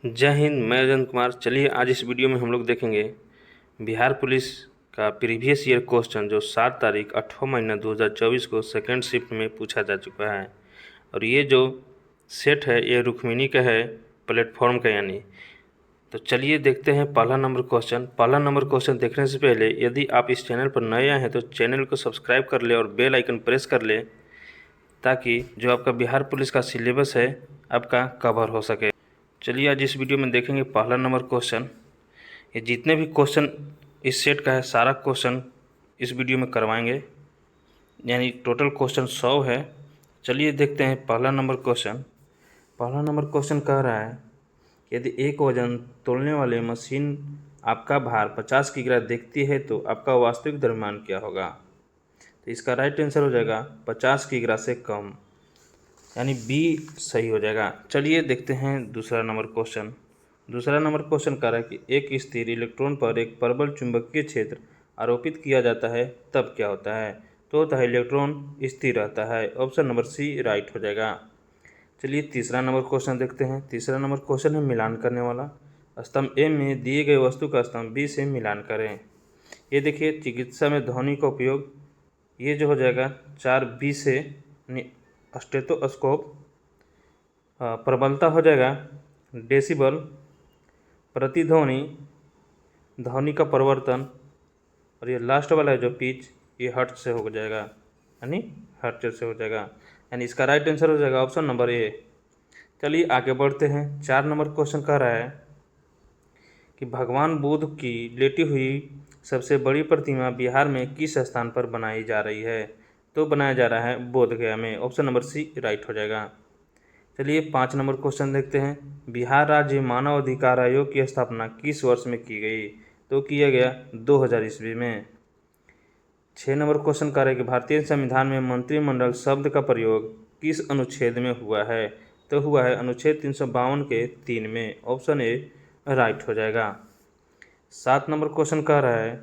जय हिंद। मैं अजंत कुमार। चलिए आज इस वीडियो में हम लोग देखेंगे बिहार पुलिस का प्रीवियस ईयर क्वेश्चन जो 7 तारीख 8वां महीना 2024 को सेकंड शिफ्ट में पूछा जा चुका है। और ये जो सेट है ये रुक्मिणी का है, प्लेटफॉर्म का यानी। तो चलिए देखते हैं पहला नंबर क्वेश्चन। पहला नंबर क्वेश्चन देखने से पहले यदि आप इस चैनल पर नए आए हैं तो चैनल को सब्सक्राइब कर ले और बेल आइकन प्रेस कर ले, ताकि जो आपका बिहार पुलिस का सिलेबस है आपका कवर हो सके। चलिए आज इस वीडियो में देखेंगे पहला नंबर क्वेश्चन। ये जितने भी क्वेश्चन इस सेट का है सारा क्वेश्चन इस वीडियो में करवाएंगे, यानी टोटल क्वेश्चन 100 है। चलिए देखते हैं पहला नंबर क्वेश्चन। पहला नंबर क्वेश्चन कह रहा है यदि एक वजन तोलने वाले मशीन आपका भार 50 किग्रा देखती है तो आपका वास्तविक द्रव्यमान क्या होगा। तो इसका राइट आंसर हो जाएगा 50 किग्रा से कम, यानी बी सही हो जाएगा। चलिए देखते हैं दूसरा नंबर क्वेश्चन। दूसरा नंबर क्वेश्चन कह रहा है कि एक स्थिर इलेक्ट्रॉन पर एक प्रबल चुंबकीय क्षेत्र आरोपित किया जाता है तब क्या होता है। तो होता है इलेक्ट्रॉन स्थिर रहता है। ऑप्शन नंबर सी राइट हो जाएगा। चलिए तीसरा नंबर क्वेश्चन देखते हैं। तीसरा नंबर क्वेश्चन है मिलान करने वाला। स्तंभ ए में दिए गए वस्तु का स्तंभ बी से मिलान करें। ये देखिए चिकित्सा में ध्वनि का उपयोग, ये जो हो जाएगा 4B से स्टेथोस्कोप। प्रबलता हो जाएगा डेसिबल। प्रतिध्वनि ध्वनि का परिवर्तन, और ये लास्ट वाला है जो पिच, ये हर्ट्ज से हो जाएगा, यानी हर्ट्ज से हो जाएगा, यानी इसका राइट आंसर हो जाएगा ऑप्शन नंबर ए। चलिए आगे बढ़ते हैं। 4 नंबर क्वेश्चन कह रहा है कि भगवान बुद्ध की लेटी हुई सबसे बड़ी प्रतिमा बिहार में किस स्थान पर बनाई जा रही है। तो बनाया जा रहा है बोधगया में। ऑप्शन नंबर सी राइट हो जाएगा। चलिए 5 नंबर क्वेश्चन देखते हैं। बिहार राज्य मानव अधिकार आयोग की स्थापना किस वर्ष में की गई। तो किया गया 2000 ईस्वी में। 6 नंबर क्वेश्चन कह रहे हैं कि भारतीय संविधान में मंत्रिमंडल शब्द का प्रयोग किस अनुच्छेद में हुआ है। तो हुआ है अनुच्छेद 352 के 3 में। ऑप्शन ए राइट हो जाएगा। 7 नंबर क्वेश्चन कह रहा है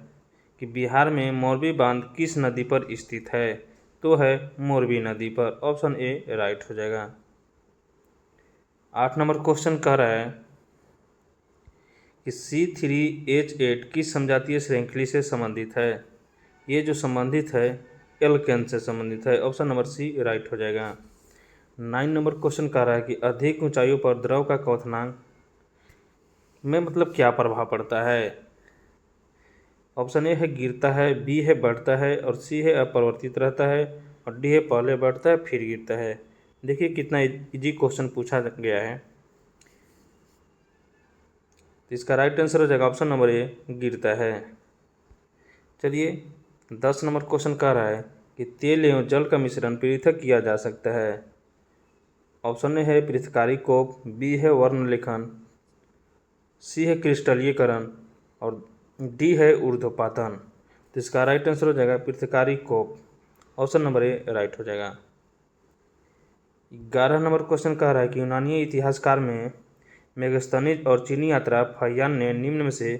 कि बिहार में मोरबी बांध किस नदी पर स्थित है। तो है मोरबी नदी पर। ऑप्शन ए राइट हो जाएगा। 8 नंबर क्वेश्चन कह रहा है कि C3H8 किस समजातीय श्रृंखला से संबंधित है। ये जो संबंधित है एल्केन से संबंधित है। ऑप्शन नंबर सी राइट हो जाएगा। 9 नंबर क्वेश्चन कह रहा है कि अधिक ऊंचाइयों पर द्रव का क्वथनांक में मतलब क्या प्रभाव पड़ता है। ऑप्शन ए है गिरता है, बी है बढ़ता है, और सी है अपरिवर्तित रहता है, और डी है पहले बढ़ता है फिर गिरता है। देखिए कितना इजी क्वेश्चन पूछा गया है। तो इसका राइट आंसर हो जाएगा ऑप्शन नंबर ए गिरता है। चलिए 10 नंबर क्वेश्चन कह रहा है कि तेल एवं जल का मिश्रण पृथक किया जा सकता है। ऑप्शन ए है पृथकारी कोप, बी है वर्ण लेखन, सी है क्रिस्टलीकरण, और डी है ऊर्ध्वपातन। तो इसका राइट आंसर हो जाएगा पृथकारी कोप। ऑप्शन नंबर ए राइट हो जाएगा। 11 नंबर क्वेश्चन कह रहा है कि यूनानी इतिहासकार में मेगस्थनीज और चीनी यात्रा फहियान ने निम्न में से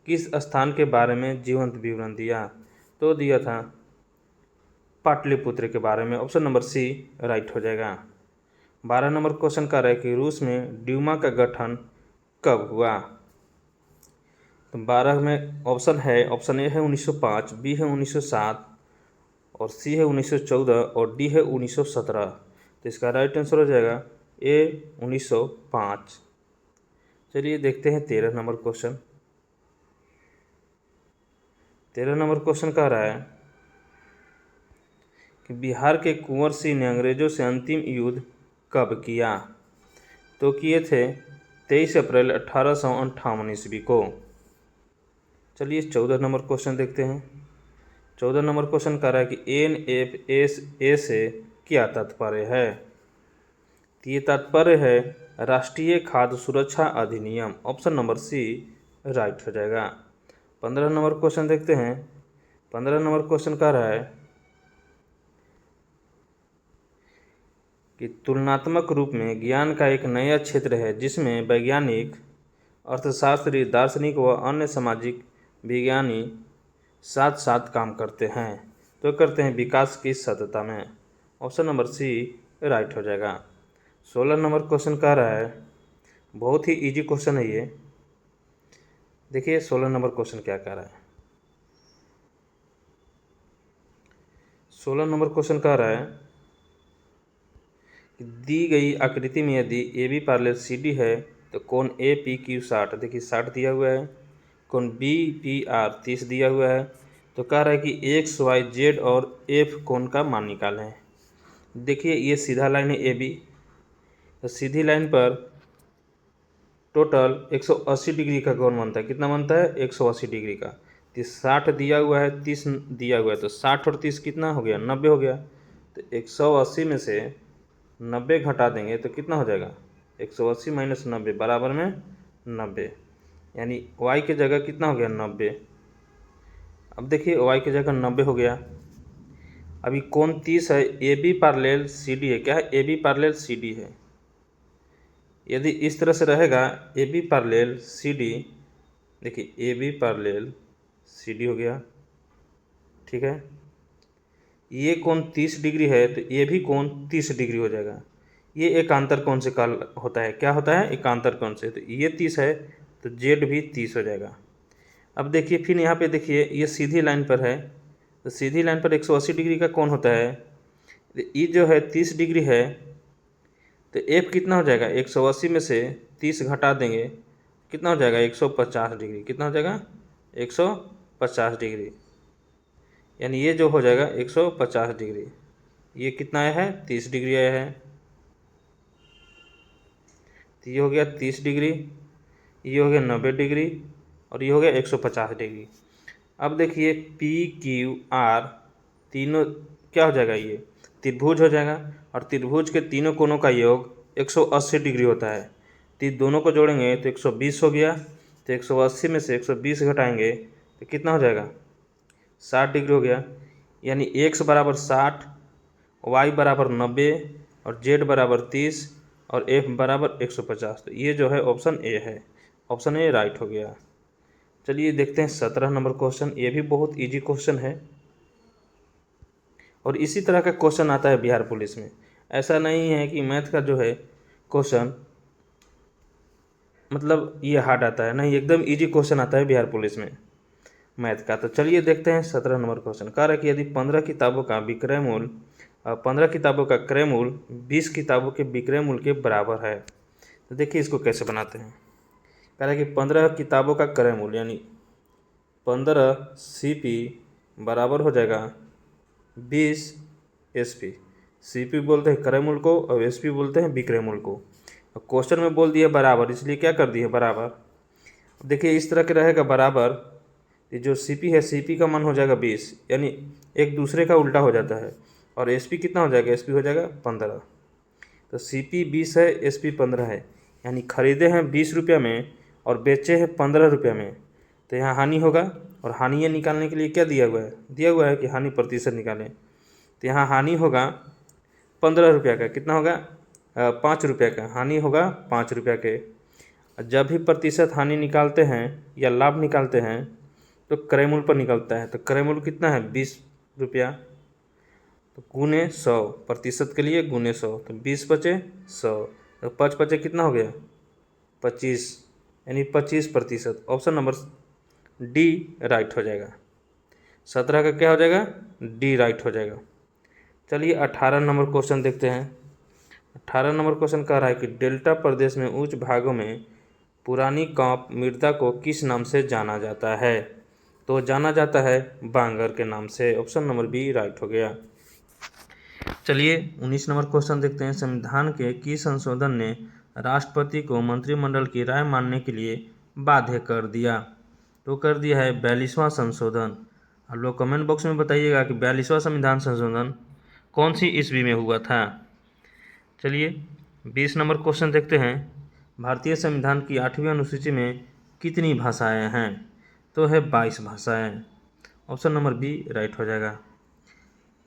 किस स्थान के बारे में जीवंत विवरण दिया। तो दिया था पाटलिपुत्र के बारे में। ऑप्शन नंबर सी राइट हो जाएगा। 12 नंबर क्वेश्चन कह रहा है कि रूस में ड्यूमा का गठन कब हुआ। तो 12 में ऑप्शन है, ऑप्शन ए है 1905, बी है 1907, और सी है 1914, और डी है 1917। तो इसका राइट आंसर हो जाएगा ए 1905। चलिए देखते हैं 13 नंबर क्वेश्चन। 13 नंबर क्वेश्चन कह रहा है कि बिहार के कुंवर सिंह ने अंग्रेजों से अंतिम युद्ध कब किया। तो किए थे 23 अप्रैल 1858 ईस्वी को। चलिए 14 नंबर क्वेश्चन देखते हैं। 14 नंबर क्वेश्चन कह रहा है कि NFSA से क्या तात्पर्य है। तो ये तात्पर्य है राष्ट्रीय खाद्य सुरक्षा अधिनियम। ऑप्शन नंबर सी राइट हो जाएगा। 15 नंबर क्वेश्चन देखते हैं। 15 नंबर क्वेश्चन कह रहा है कि तुलनात्मक रूप में ज्ञान का एक नया क्षेत्र है जिसमें वैज्ञानिक, अर्थशास्त्री, दार्शनिक व अन्य सामाजिक विज्ञानी साथ साथ काम करते हैं। तो करते हैं विकास की सतत में। ऑप्शन नंबर सी राइट हो जाएगा। 16 नंबर क्वेश्चन कह रहा है बहुत ही इजी क्वेश्चन है ये। देखिए 16 नंबर क्वेश्चन क्या कह रहा है। 16 नंबर क्वेश्चन कह रहा है कि दी गई आकृति में यदि A B parallel C D है तो कोण ए पी क्यू 60, देखिए 60 दिया हुआ है, कोण बी पी आर 30 दिया हुआ है। तो कह रहा है कि एक्स वाई जेड और एफ कोण का मान निकालें। देखिए ये सीधा लाइन है ए बी, तो सीधी लाइन पर टोटल 180 डिग्री का कोण बनता है। कितना बनता है? 180 डिग्री का। तो 60 दिया हुआ है, 30 दिया हुआ है, तो 60 और 30 कितना हो गया? 90 हो गया। तो 180 में से 90 घटा देंगे तो कितना हो जाएगा? 180 माइनस 90 बराबर में 90, यानी y की जगह कितना हो गया? 90। अब देखिए y की जगह 90 हो गया। अभी कोण 30 है, A B parallel C D है। क्या है? A B parallel C D है। यदि इस तरह से रहेगा A B parallel C D, देखिए A B parallel C D हो गया, ठीक है। ये कोण 30 डिग्री है तो ये भी कोण 30 डिग्री हो जाएगा। ये एकांतर कोण से काल होता है। क्या होता है? एकांतर कोण से। तो ये 30 है तो जेड भी 30 हो जाएगा। अब देखिए फिर यहाँ पे देखिए ये सीधी लाइन पर है, तो सीधी लाइन पर 180 डिग्री का कोण होता है। तो ये जो है 30 डिग्री है, तो एफ कितना हो जाएगा? 180 में से 30 घटा देंगे, कितना हो जाएगा? 150 डिग्री। कितना हो जाएगा? 150 डिग्री, यानी ये जो हो जाएगा 150 डिग्री। ये कितना आया है? 30 डिग्री आया है। तो ये हो गया 30 डिग्री, ये हो गया 90 डिग्री, और ये हो गया 150 डिग्री। अब देखिए पी क्यू आर तीनों क्या हो जाएगा? ये त्रिभुज हो जाएगा, और त्रिभुज के तीनों कोणों का योग 180 डिग्री होता है। तो दोनों को जोड़ेंगे तो 120 हो गया। तो 180 में से 120 घटाएंगे तो कितना हो जाएगा? 60 डिग्री हो गया। यानी एक्स बराबर 60, वाई बराबर 90 और जेड बराबर 30 और एफ बराबर 150। तो ये जो है ऑप्शन ए है। ऑप्शन ए राइट हो गया। चलिए देखते हैं 17 नंबर क्वेश्चन। ये भी बहुत इजी क्वेश्चन है, और इसी तरह का क्वेश्चन आता है बिहार पुलिस में। ऐसा नहीं है कि मैथ का जो है क्वेश्चन मतलब ये हार्ड आता है, नहीं, एकदम इजी क्वेश्चन आता है बिहार पुलिस में मैथ का। तो चलिए देखते हैं 17 नंबर क्वेश्चन। कह रहा है कि यदि 15 किताबों का विक्रय मूल्य 15 किताबों का क्रय मूल्य 20 किताबों के विक्रय मूल्य के बराबर है, तो देखिए इसको कैसे बनाते हैं। कह रहा है कि 15 किताबों का क्रय मूल्य यानी 15 CP बराबर हो जाएगा 20 SP। CP बोलते हैं क्रय मूल्य को और SP बोलते हैं विक्रय मूल्य को। क्वेश्चन में बोल दिया बराबर, इसलिए क्या कर दिए? बराबर। देखिए इस तरह के रहेगा बराबर। ये जो CP है, CP का मान हो जाएगा 20, यानी एक दूसरे का उल्टा हो जाता है। और SP कितना हो जाएगा? SP हो जाएगा 15। तो CP 20 है, SP 15 है, यानी खरीदे हैं 20 रुपये में और बेचे हैं 15 रुपये में। तो यहाँ हानि होगा, और हानि निकालने के लिए क्या दिया हुआ है? दिया हुआ है कि हानि प्रतिशत निकालें। तो यहाँ हानि होगा 15 रुपये का। कितना होगा? 5 रुपये का। हानि होगा 5 रुपये के। जब भी प्रतिशत हानि निकालते हैं या लाभ निकालते हैं तो क्रय मूल्य पर निकलता है। तो क्रय मूल्य कितना है? 20 रुपया। तो गुने 100, प्रतिशत के लिए गुने 100, तो 20 बचे 100, तो 5 बचे कितना हो गया? 25, यानी 25%। ऑप्शन नंबर डी राइट हो जाएगा। 17 का क्या हो जाएगा? डी राइट हो जाएगा। चलिए 18 नंबर क्वेश्चन देखते हैं। 18 नंबर क्वेश्चन कह रहा है कि डेल्टा प्रदेश में उच्च भागों में पुरानी कांप मृदा को किस नाम से जाना जाता है? तो जाना जाता है बांगर के नाम से। ऑप्शन नंबर बी राइट हो गया। चलिए 19 नंबर क्वेश्चन देखते हैं। संविधान के किस संशोधन ने राष्ट्रपति को मंत्रिमंडल की राय मानने के लिए बाध्य कर दिया? तो कर दिया है 42वां संशोधन। आप लोग कमेंट बॉक्स में बताइएगा कि 42वां संविधान संशोधन कौन सी ईस्वी में हुआ था। चलिए 20 नंबर क्वेश्चन देखते हैं। भारतीय संविधान की 8वीं अनुसूची में कितनी भाषाएं हैं? तो है 22 भाषाएं। ऑप्शन नंबर बी राइट हो जाएगा।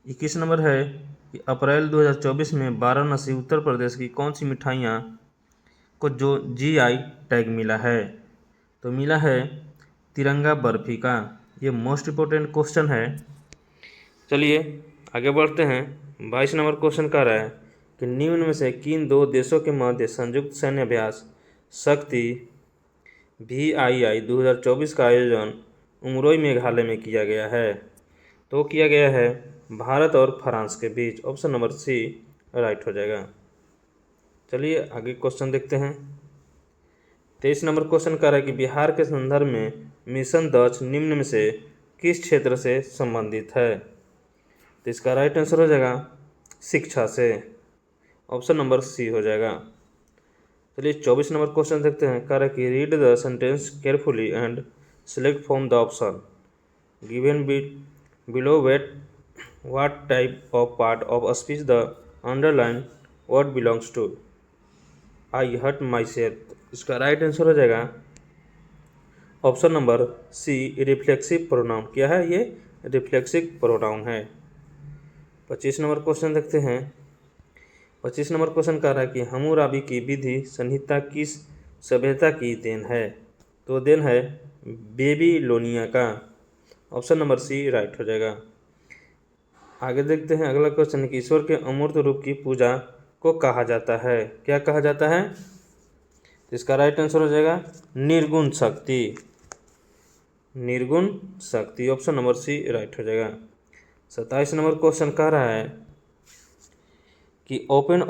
21 नंबर है कि अप्रैल 2024 में वाराणसी उत्तर प्रदेश की कौन सी मिठाइयाँ को जो GI टैग मिला है? तो मिला है तिरंगा बर्फी का। ये मोस्ट इम्पोर्टेंट क्वेश्चन है। चलिए आगे बढ़ते हैं। 22 नंबर क्वेश्चन कह रहा है कि निम्न में से किन दो देशों के मध्य संयुक्त सैन्य अभ्यास शक्ति VII 2024 का आयोजन उमरोई मेघालय में किया गया है? तो किया गया है भारत और फ्रांस के बीच। ऑप्शन नंबर सी राइट हो जाएगा। चलिए आगे क्वेश्चन देखते हैं। 23 नंबर क्वेश्चन कह रहा है कि बिहार के संदर्भ में मिशन दक्ष निम्न में से किस क्षेत्र से संबंधित है? तो इसका राइट आंसर हो जाएगा शिक्षा से। ऑप्शन नंबर सी हो जाएगा। चलिए 24 नंबर क्वेश्चन देखते हैं। कह रहा है कि read the sentence carefully and select from the option given below wait what type of part of speech the underline word belongs to. I hurt myself. इसका राइट आंसर हो जाएगा option number C reflexive pronoun. क्या है ये? Reflexive pronoun है। 25 number question देखते हैं। 25 number question कह रहा है कि हम्मुराबी की विधि संहिता किस सभ्यता की देन है? तो देन है बेबीलोनिया का। ऑप्शन नंबर सी राइट हो जाएगा। आगे देखते हैं अगला क्वेश्चन है कि ईश्वर के अमूर्त रूप की पूजा को कहा जाता है? क्या कहा जाता है? तो इसका राइट आंसर हो जाएगा निर्गुण शक्ति। निर्गुण शक्ति। ऑप्शन नंबर सी राइट हो जाएगा। 27 नंबर क्वेश्चन कह रहा है कि ओपन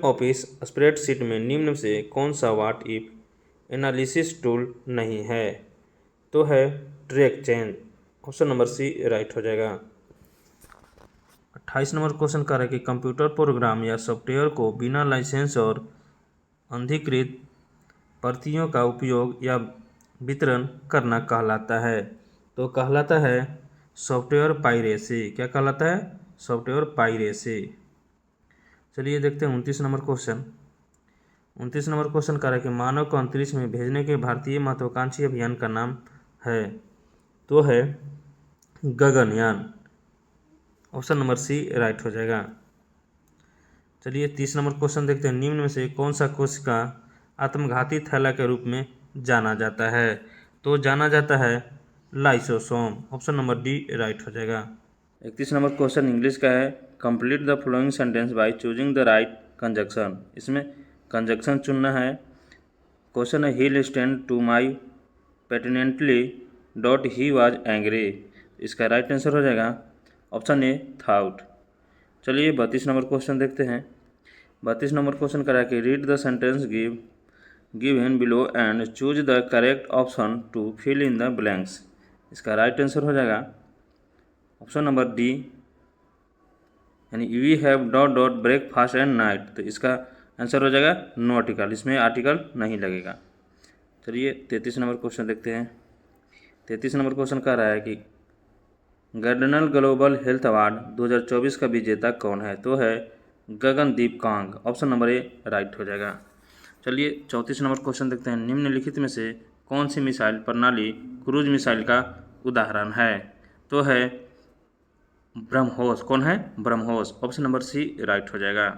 ऑफिस स्प्रेडशीट में निम्न से कौन सा व्हाट इफ एनालिसिस टूल नहीं है? तो है track change. Option number C right हो जाएगा। 28 नंबर क्वेश्चन कह रहा है कि कंप्यूटर प्रोग्राम या सॉफ्टवेयर को बिना लाइसेंस और अनधिकृत प्रतियों का उपयोग या वितरण करना कहलाता है? तो कहलाता है सॉफ्टवेयर पाइरेसी। क्या कहलाता है? Software piracy. चलिए देखते हैं 29 नंबर क्वेश्चन। 29 नंबर क्वेश्चन कह रहा है कि मानव को अंतरिक्ष में भेजने के भारतीय महत्वाकांक्षी अभियान का नाम है? तो है Gaganyaan. Option number C right हो जाएगा। चलिए 30 नंबर क्वेश्चन देखते हैं। निम्न में से कौन सा कोशिका आत्मघाती थैला के रूप में जाना जाता है? तो जाना जाता है lysosome. Option number D right हो जाएगा। 31 नंबर क्वेश्चन इंग्लिश का है। Complete the following sentence by choosing the right conjunction. इसमें कंजक्शन चुनना है। क्वेश्चन है he listened to my patiently dot he was angry. इसका राइट आंसर हो जाएगा ऑप्शन ए थाउट। चलिए 32 नंबर क्वेश्चन देखते हैं। 32 नंबर क्वेश्चन करा कि read the sentence given below and choose the correct option to fill in the blanks. इसका right answer हो जाएगा ऑप्शन नंबर डी, यानी we have dot dot breakfast and night. तो इसका आंसर हो जाएगा नो आर्टिकल। इसमें आर्टिकल नहीं लगेगा। चलिए 33 नंबर क्वेश्चन देखते हैं। 33 नंबर क्वेश्चन कह रहा है कि गार्डनर ग्लोबल हेल्थ अवार्ड 2024 का विजेता कौन है? तो है Gagandeep Kang. Option number A right हो जाएगा। चलिए 34 नंबर क्वेश्चन देखते हैं। निम्नलिखित में से कौन सी मिसाइल प्रणाली क्रूज मिसाइल का उदाहरण है? तो है ब्रह्मोस। कौन है? BrahMos. Option number C right हो जाएगा।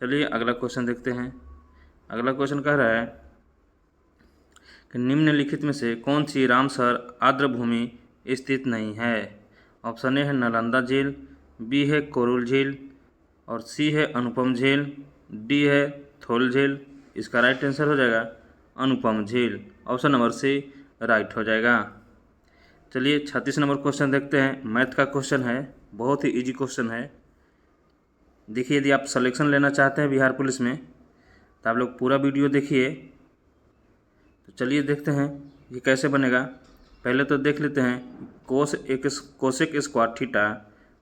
चलिए अगला क्वेश्चन देखते हैं। अगला क्वेश्चन कह रहा है कि निम्नलिखित में से कौन सी रामसर आर्द्रभूमि स्थित नहीं है? ऑप्शन ए है नालंदा झील, बी है कोरुल झील और सी है अनुपम झील, डी है थोल झील। इसका राइट आंसर हो जाएगा अनुपम झील। ऑप्शन नंबर सी राइट हो जाएगा। चलिए 36 नंबर क्वेश्चन देखते हैं। मैथ का क्वेश्चन है, बहुत ही इजी क्वेश्चन है। देखिए यदि आप सिलेक्शन लेना चाहते हैं बिहार पुलिस में तो आप लोग पूरा वीडियो देखिए। तो चलिए देखते हैं ये कैसे बनेगा। पहले तो देख लेते हैं कोसेक स्क्वायर थीटा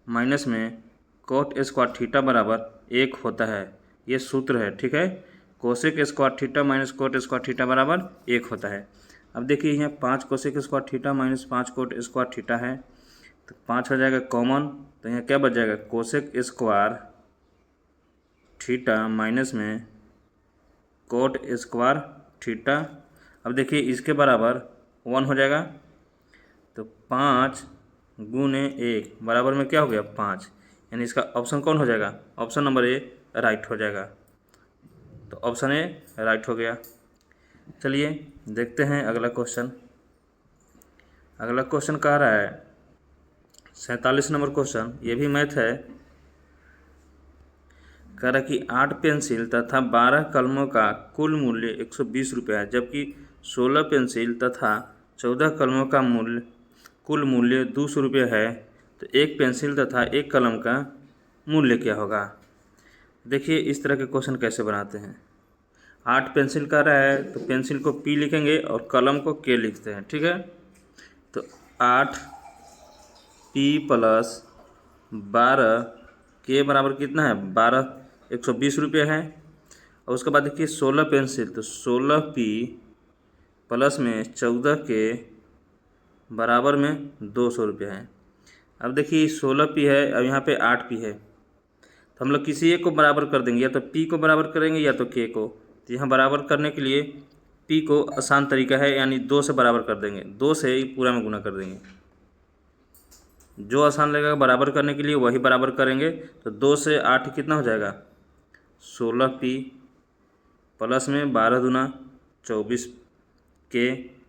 माइनस में कोट स्क्वायर थीटा बराबर 1 होता है। ये सूत्र है, ठीक है। Cosec square theta minus cot square theta बराबर 1 होता है। अब देखिए यहाँ 5 cosec square theta minus 5 coat square theta है, तो 5 हो जाएगा कॉमन। तो यहाँ क्या बच जाएगा? कोसेक स्क्वायर थीटा माइनस में कोट स्क्वायर थीटा। अब देखिए इसके बराबर 1 हो जाएगा, तो 5 गुने 1 बराबर में क्या हो गया? 5। यानी इसका ऑप्शन कौन हो जाएगा? ऑप्शन नंबर ए राइट हो जाएगा। तो ऑप्शन ए राइट हो गया। चलिए देखते हैं अगला क्वेश्चन। अगला क्वेश्चन कह रहा है 47 नंबर क्वेश्चन, ये भी मैथ है। कह रहा कि 8 पेंसिल तथा 12 कलमों का कुल मूल्य 120 रुपये है, जबकि 16 पेंसिल तथा 14 कलमों का कुल मूल्य 200 रुपये है। तो एक पेंसिल तथा एक कलम का मूल्य क्या होगा। देखिए इस तरह के क्वेश्चन कैसे बनाते हैं। 8 पेंसिल का रहा है तो पेंसिल को P लिखेंगे और कलम को K लिखते हैं, ठीक है। तो 8 P प्लस 12 K बराबर कितना है 12, 120 रुपये है। और उसके बाद देखिए 16 पेंसिल, तो 16 P प्लस में 14 K बराबर में 200 रुपये है। अब देखिए 16 P है, अब यहाँ पे 8 P है, तो हम लोग किसी एक को बराबर कर देंगे, या तो P को बराबर करेंगे या तो K को। तो यहाँ बराबर करने के लिए P को आसान तरीका है, यानी 2 से बराबर कर देंगे, 2 से ही पूरा में गुना कर देंगे। जो आसान लगेगा बराबर करने के लिए वही बराबर करेंगे। तो 2 से 8 कितना हो जाएगा 16 P प्लस में 12 दूना 24 K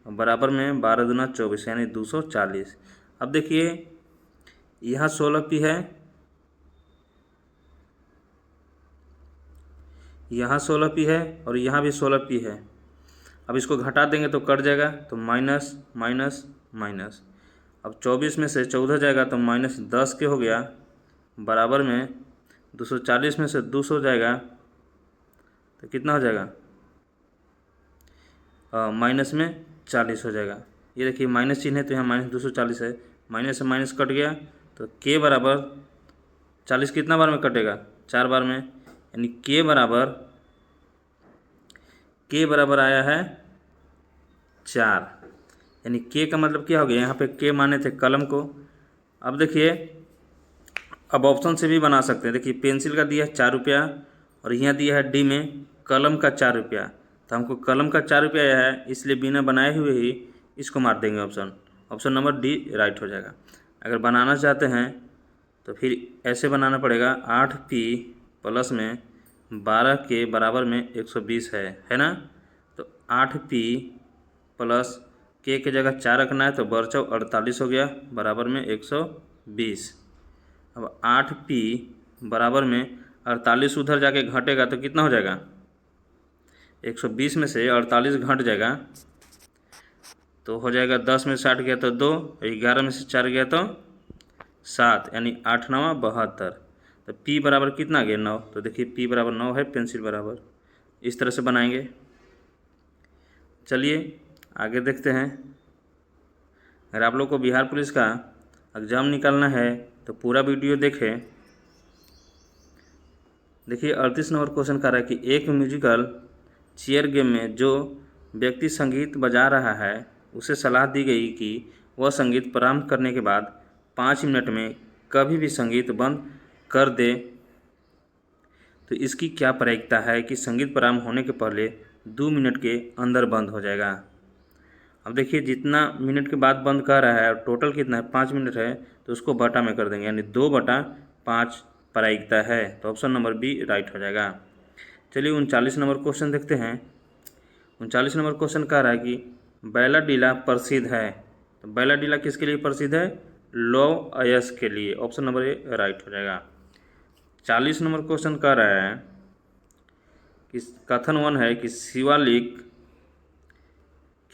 बराबर में 12 दूना 24 यानी 240। अब देखिए यहाँ 16 P है, यहाँ 16 P है और यहाँ भी 16 P है। अब इसको घटा देंगे तो कट जाएगा, तो माइनस माइनस माइनस। अब 24 में से 14 जाएगा तो -10 के हो गया, बराबर में 240 में से 200 जाएगा तो कितना हो जाएगा माइनस में 40 हो जाएगा। ये देखिए माइनस चिन्ह है तो यहाँ -240 है, माइनस से माइनस कट गया तो K बराबर 40 कितना बार में कटेगा 4 बार में, यानी K बराबर आया है 4। यानी K का मतलब क्या हो गया, यहाँ पे K माने थे कलम को। अब देखिए अब ऑप्शन से भी बना सकते हैं। देखिए पेंसिल का दिया है 4 रुपया और यहाँ दिया है डी में कलम का 4 रुपया, तो हमको कलम का 4 रुपया आया है, इसलिए बिना बनाए हुए ही इसको मार देंगे ऑप्शन नंबर डी राइट हो जाएगा। अगर बनाना चाहते हैं तो फिर ऐसे बनाना पड़ेगा 8P प्लस में 12 के बराबर में 120 है ना। तो 8P प्लस K की जगह 4 रखना है तो बरचौ 48 हो गया बराबर में 120। अब 8P बराबर में 48 उधर जाके घटेगा तो कितना हो जाएगा 120 में से 48 घट जाएगा तो हो जाएगा 10 में से 8 गया तो 2, 11 में से 4 गया तो 7, यानी 8 9 72। तो P बराबर कितना आ गया 9, तो देखिए P बराबर 9 है, पेंसिल बराबर। इस तरह से बनाएंगे। चलिए आगे देखते हैं। अगर आप लोग को बिहार पुलिस का एग्ज़ाम निकालना है तो पूरा वीडियो देखें। देखिए 38 नंबर क्वेश्चन कह रहा है कि एक म्यूजिकल चेयर गेम में जो व्यक्ति संगीत बजा रहा है उसे सलाह दी गई कि वह संगीत प्रारंभ करने के बाद 5 मिनट में कभी भी संगीत बंद कर दे, तो इसकी क्या प्रायिकता है कि संगीत प्रारंभ होने के पहले 2 मिनट के अंदर बंद हो जाएगा। अब देखिए जितना मिनट के बाद बंद कर रहा है और टोटल कितना है 5 मिनट है, तो उसको बटा में कर देंगे, यानी 2/5 प्रायिकता है। तो ऑप्शन नंबर बी राइट हो जाएगा। चलिए 39 नंबर क्वेश्चन देखते हैं। 39 नंबर क्वेश्चन कह रहा है कि बैलाडीला प्रसिद्ध है, तो बैलाडीला किसके लिए प्रसिद्ध है लौह अयस्क के लिए। ऑप्शन नंबर ए राइट हो जाएगा। 40 नंबर क्वेश्चन कह रहा है कि कथन 1 है कि शिवालिक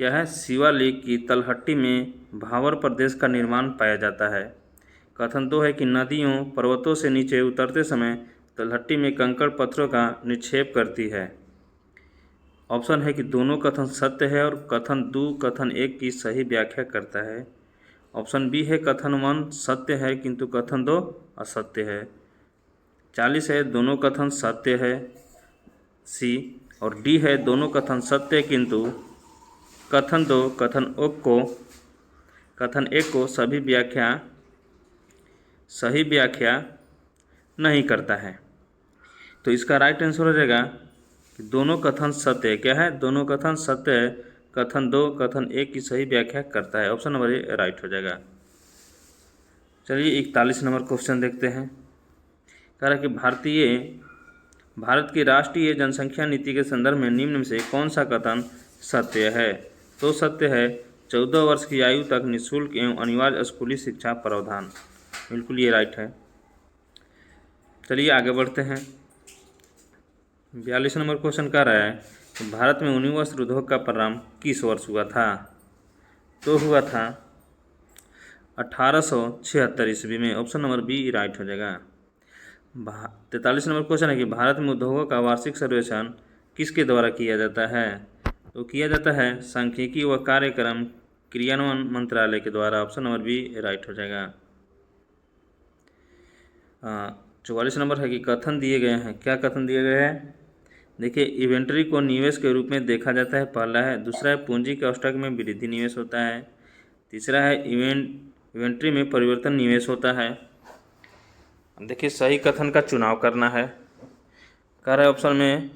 क्या है, शिवालिक की तलहट्टी में भावर प्रदेश का निर्माण पाया जाता है। कथन 2 है कि नदियों पर्वतों से नीचे उतरते समय तलहट्टी में कंकड़ पत्थरों का निक्षेप करती है। ऑप्शन है कि दोनों कथन सत्य है और कथन 2 कथन 1 की सही व्याख्या करता है। ऑप्शन बी है कथन 1 सत्य है किंतु कथन 2 असत्य है। 40 है दोनों कथन सत्य है सी, और डी है दोनों कथन सत्य किंतु कथन 2 कथन 1 को सही व्याख्या नहीं करता है। तो इसका राइट आंसर हो जाएगा कि दोनों कथन सत्य। क्या है, दोनों कथन सत्य है, कथन 2 कथन 1 की सही व्याख्या करता है। ऑप्शन नंबर ए राइट हो जाएगा। चलिए 41 नंबर क्वेश्चन देखते हैं। कह रहा है कि भारत की राष्ट्रीय जनसंख्या नीति के संदर्भ में निम्न में से कौन सा कथन सत्य है। तो सत्य है 14 वर्ष की आयु तक निःशुल्क एवं अनिवार्य स्कूली शिक्षा प्रावधान। बिल्कुल ये राइट है। चलिए आगे बढ़ते हैं। 42 नंबर क्वेश्चन कह रहा है कि भारत में ऊनी वस्त्र उद्योग का प्रारंभ किस वर्ष हुआ था? तो हुआ था 1876 ईस्वी में। ऑप्शन नंबर बी राइट हो जाएगा। 43 नंबर क्वेश्चन है कि भारत में उद्योगों का वार्षिक सर्वेक्षण किसके द्वारा किया जाता है? तो किया जाता है सांख्यिकी व कार्यक्रम क्रियान्वयन मंत्रालय के द्वारा। ऑप्शन नंबर बी राइट हो जाएगा। 44 नंबर है कि कथन दिए गए हैं। क्या कथन दिए गए हैं? देखिए, इन्वेंट्री को निवेश के रूप में देखा जाता है, पहला है। दूसरा है पूंजी के स्टॉक में वृद्धि निवेश होता है। तीसरा है इन्वेंट्री में परिवर्तन निवेश होता है। देखिए, सही कथन का चुनाव करना है। कह रहा है ऑप्शन में,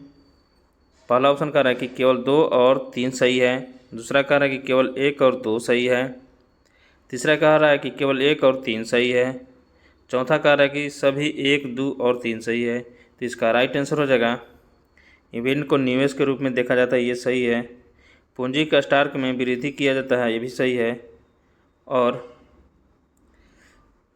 पहला ऑप्शन कह रहा है कि केवल 2 और 3 सही है। दूसरा कह रहा है कि केवल 1 और 2 सही है। तीसरा कह रहा है कि केवल 1 और 3 सही है। चौथा कह रहा है कि सभी 1, 2 और 3 सही है। तो इसका राइट आंसर हो जाएगा इवेंट को निवेश के रूप में देखा जाता है, ये सही है। पूंजी का स्टॉक में वृद्धि किया जाता है, ये भी सही है। और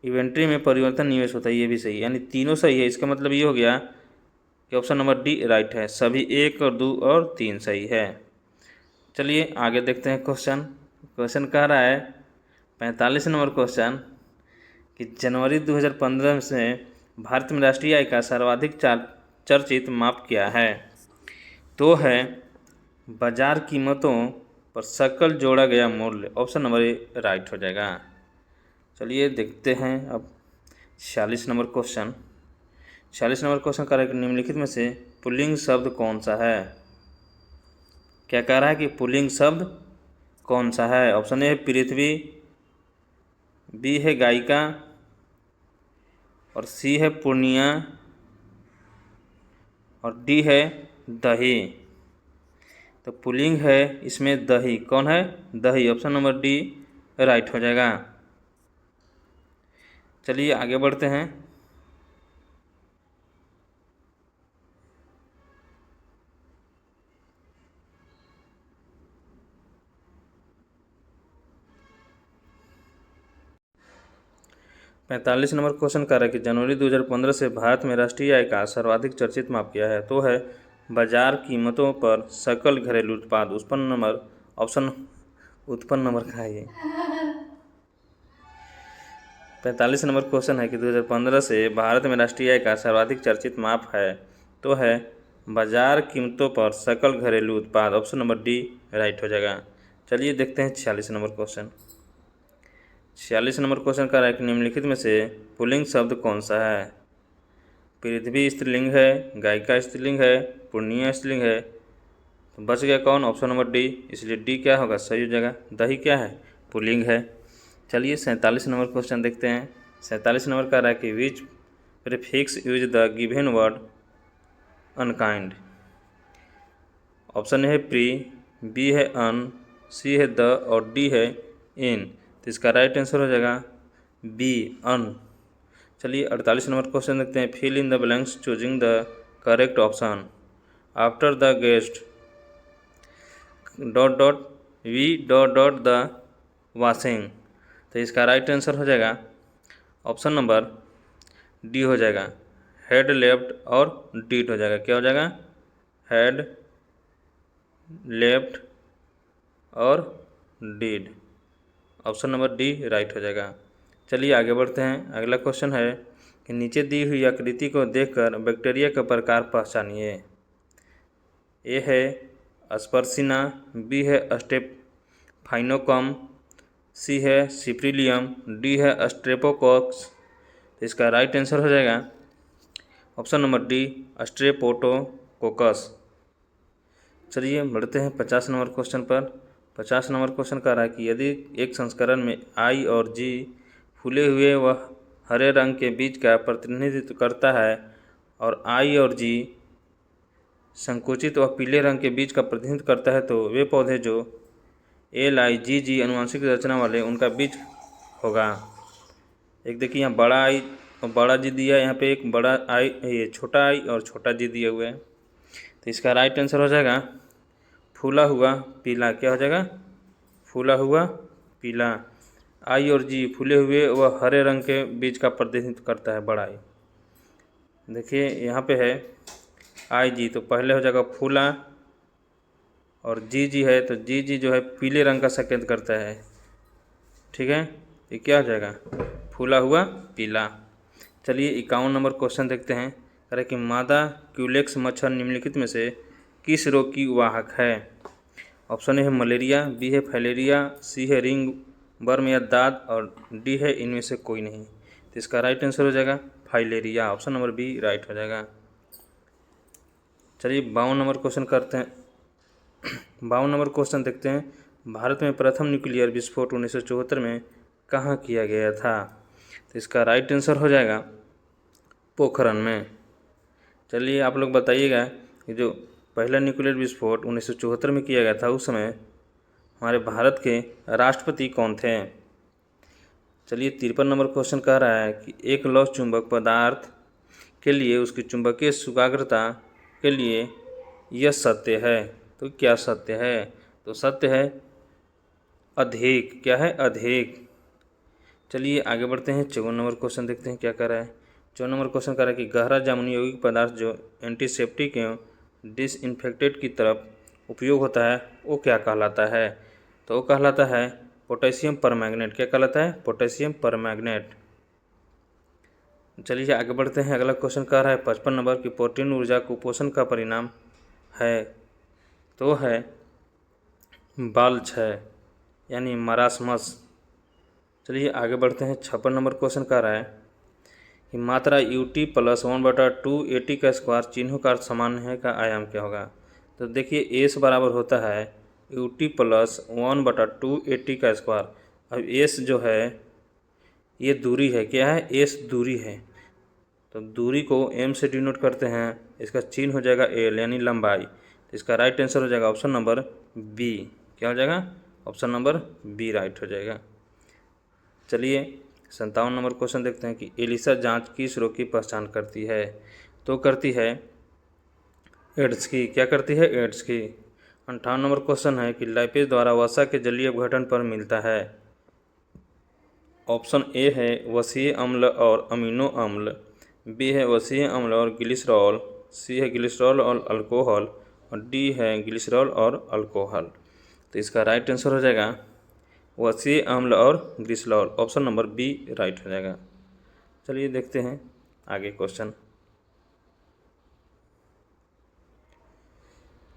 इन्वेंट्री में परिवर्तन निवेश होता है, ये भी सही है। यानी तीनों सही है। इसका मतलब ये हो गया कि ऑप्शन नंबर डी राइट है। सभी 1 और 2 और 3 सही है। चलिए आगे देखते हैं क्वेश्चन कह रहा है 45 नंबर क्वेश्चन कि जनवरी 2015 से भारत में राष्ट्रीय आय का सर्वाधिक चर्चित माप क्या है? तो है बाजार कीमतों पर सकल जोड़ा गया मूल्य। ऑप्शन नंबर ए राइट हो जाएगा। चलिए देखते हैं अब 46 नंबर क्वेश्चन। 46 नंबर क्वेश्चन कह रहा है कि निम्नलिखित में से पुल्लिंग शब्द कौन सा है? क्या कह रहा है कि पुल्लिंग शब्द कौन सा है? ऑप्शन ए है पृथ्वी, बी है गायिका, और सी है पूर्णिया, और डी है दही। तो पुल्लिंग है इसमें दही। कौन है? दही। ऑप्शन नंबर डी राइट हो जाएगा। चलिए आगे बढ़ते हैं। पैंतालीस नंबर क्वेश्चन कह रहा है कि जनवरी 2015 से भारत में राष्ट्रीय आय का सर्वाधिक चर्चित माप क्या है? तो है बाजार कीमतों पर सकल घरेलू उत्पाद। उत्पन्न नंबर का है ये। 45 नंबर क्वेश्चन है कि 2015 से भारत में राष्ट्रीय आय का सर्वाधिक चर्चित माप है। तो है बाजार कीमतों पर सकल घरेलू उत्पाद। ऑप्शन नंबर डी राइट हो जाएगा। चलिए देखते हैं 46 नंबर क्वेश्चन। 46 नंबर क्वेश्चन का है कि निम्नलिखित में से पुल्लिंग शब्द कौन सा है? पृथ्वी स्त्रीलिंग है, गायिका स्त्रीलिंग है, पूर्णिया स्त्रीलिंग है। तो बच गया कौन? Option number D. इसलिए डी क्या होगा? सही हो जाएगा। दही क्या है? पुल्लिंग है। चलिए 47 नंबर क्वेश्चन देखते हैं। 47 नंबर का रहा है कि which prefix use the given word unkind. Option है प्री, बी है अन, सी है द, और डी है इन। तो इसका राइट आंसर हो जाएगा बी अन। चलिए 48 नंबर क्वेश्चन देखते हैं। Fill in the blanks choosing the correct option after the guest dot dot we dot dot the washing. तो इसका राइट आंसर हो जाएगा ऑप्शन नंबर डी हो जाएगा। हेड, लेफ्ट और डीट हो जाएगा। क्या हो जाएगा? हेड, लेफ्ट और deed. Option number D right हो जाएगा। चलिए आगे बढ़ते हैं। अगला क्वेश्चन है कि नीचे दी हुई आकृति को देखकर बैक्टीरिया का प्रकार पहचानिए। ए है अस्पर्सिना, बी है स्टेफाइनोकम, सी है सिप्रिलियम, डी है स्ट्रेप्टोकोकस। तो इसका राइट आंसर हो जाएगा ऑप्शन नंबर डी स्ट्रेप्टोकोकस। चलिए बढ़ते हैं 50 नंबर क्वेश्चन पर। 50 नंबर क्वेश्चन कह रहा है कि यदि एक संस्करण में आई और जी फूले हुए व हरे रंग के बीज का प्रतिनिधित्व करता है और आई और जी संकुचित व पीले रंग के बीज का प्रतिनिधित्व करता है, तो वे पौधे जो LIGG अनुवांशिक रचना वाले उनका बीज होगा। एक देखिए यहाँ बड़ा आई और बड़ा जी दिया, यहाँ पे एक बड़ा आई, ये छोटा आई और छोटा जी दिया हुआ है। तो इसका राइट आंसर हो जाएगा फूला हुआ पीला। क्या हो जाएगा? फूला हुआ पीला। आई और जी फूले हुए व हरे रंग के बीज का प्रतिनिधित्व करता है, बड़ा आई। देखिए यहाँ पे है आई जी तो पहले हो जाएगा फूला, और जी जी है तो जी जी जो है पीले रंग का संकेत करता है। ठीक है, ये क्या हो जाएगा, फूला हुआ पीला। चलिए 51 नंबर क्वेश्चन देखते हैं। कह रहे कि मादा क्यूलेक्स मच्छर निम्नलिखित में से किस रोग की वाहक है। ऑप्शन ए है मलेरिया, बी है फाइलेरिया, सी है रिंग वर्म या दाद, और डी है इनमें से कोई नहीं। तो इसका राइट आंसर हो जाएगा filaria, option number B right हो जाएगा। चलिए 52 नंबर क्वेश्चन करते हैं। 52 नंबर क्वेश्चन देखते हैं। भारत में प्रथम न्यूक्लियर विस्फोट 1974 में कहाँ किया गया था। तो इसका राइट आंसर हो जाएगा पोखरण में। चलिए आप लोग बताइएगा कि जो पहला न्यूक्लियर विस्फोट 1974 में किया गया था उस समय हमारे भारत के राष्ट्रपति कौन थे। चलिए 53 नंबर क्वेश्चन कह रहा है कि एक लौह चुंबक पदार्थ के लिए उसकी चुंबकीय एकाग्रता के लिए यह सत्य है। तो क्या सत्य है, तो सत्य है अधिक। क्या है, अधिक। चलिए आगे बढ़ते हैं। 54 नंबर क्वेश्चन देखते हैं क्या कर रहा है। 54 नंबर क्वेश्चन कर रहा है कि गहरा जामुनी यौगिक पदार्थ जो एंटीसेप्टिक एवं डिसइंफेक्टेंट की तरफ उपयोग होता है वो क्या कहलाता है। तो वो कहलाता है पोटेशियम परमैंगनेट। क्या कहलाता है, पोटेशियम परमैंगनेट। चलिए आगे बढ़ते हैं। अगला क्वेश्चन कह रहा है 55 नंबर की प्रोटीन ऊर्जा कुपोषण का परिणाम है। तो है बाल क्षय यानी मरासमस। चलिए आगे बढ़ते हैं। 56 नंबर क्वेश्चन कह रहा है कि मात्रा ut प्लस 1/2 AT का स्क्वायर चिन्हों का अर्थ समान है का आयाम क्या होगा। तो देखिए एस बराबर होता है ut प्लस 1/2 AT का स्क्वायर। अब एस जो है ये दूरी है। क्या है, एस दूरी है, तो दूरी को m से डिनोट करते हैं। इसका चिन्ह हो जाएगा l यानी लंबाई। तो इसका राइट आंसर हो जाएगा ऑप्शन नंबर बी। क्या हो जाएगा, ऑप्शन नंबर बी राइट हो जाएगा। चलिए 57 नंबर क्वेश्चन देखते हैं कि एलिसा जांच किस रोग की पहचान करती है। तो करती है एड्स की। क्या करती है, एड्स की। 58 नंबर क्वेश्चन है कि लाइपेज द्वारा वसा के जलीय अपघटन पर मिलता है। ऑप्शन ए है वसीय अम्ल और अमीनो अम्ल, बी है वसीय अम्ल और ग्लिसरॉल, सी है ग्लिसरॉल और अल्कोहल, और डी है ग्लिसरॉल और अल्कोहल। तो इसका राइट आंसर हो जाएगा वसीय अम्ल और glycerol, option number B right हो जाएगा। चलिए देखते हैं आगे क्वेश्चन।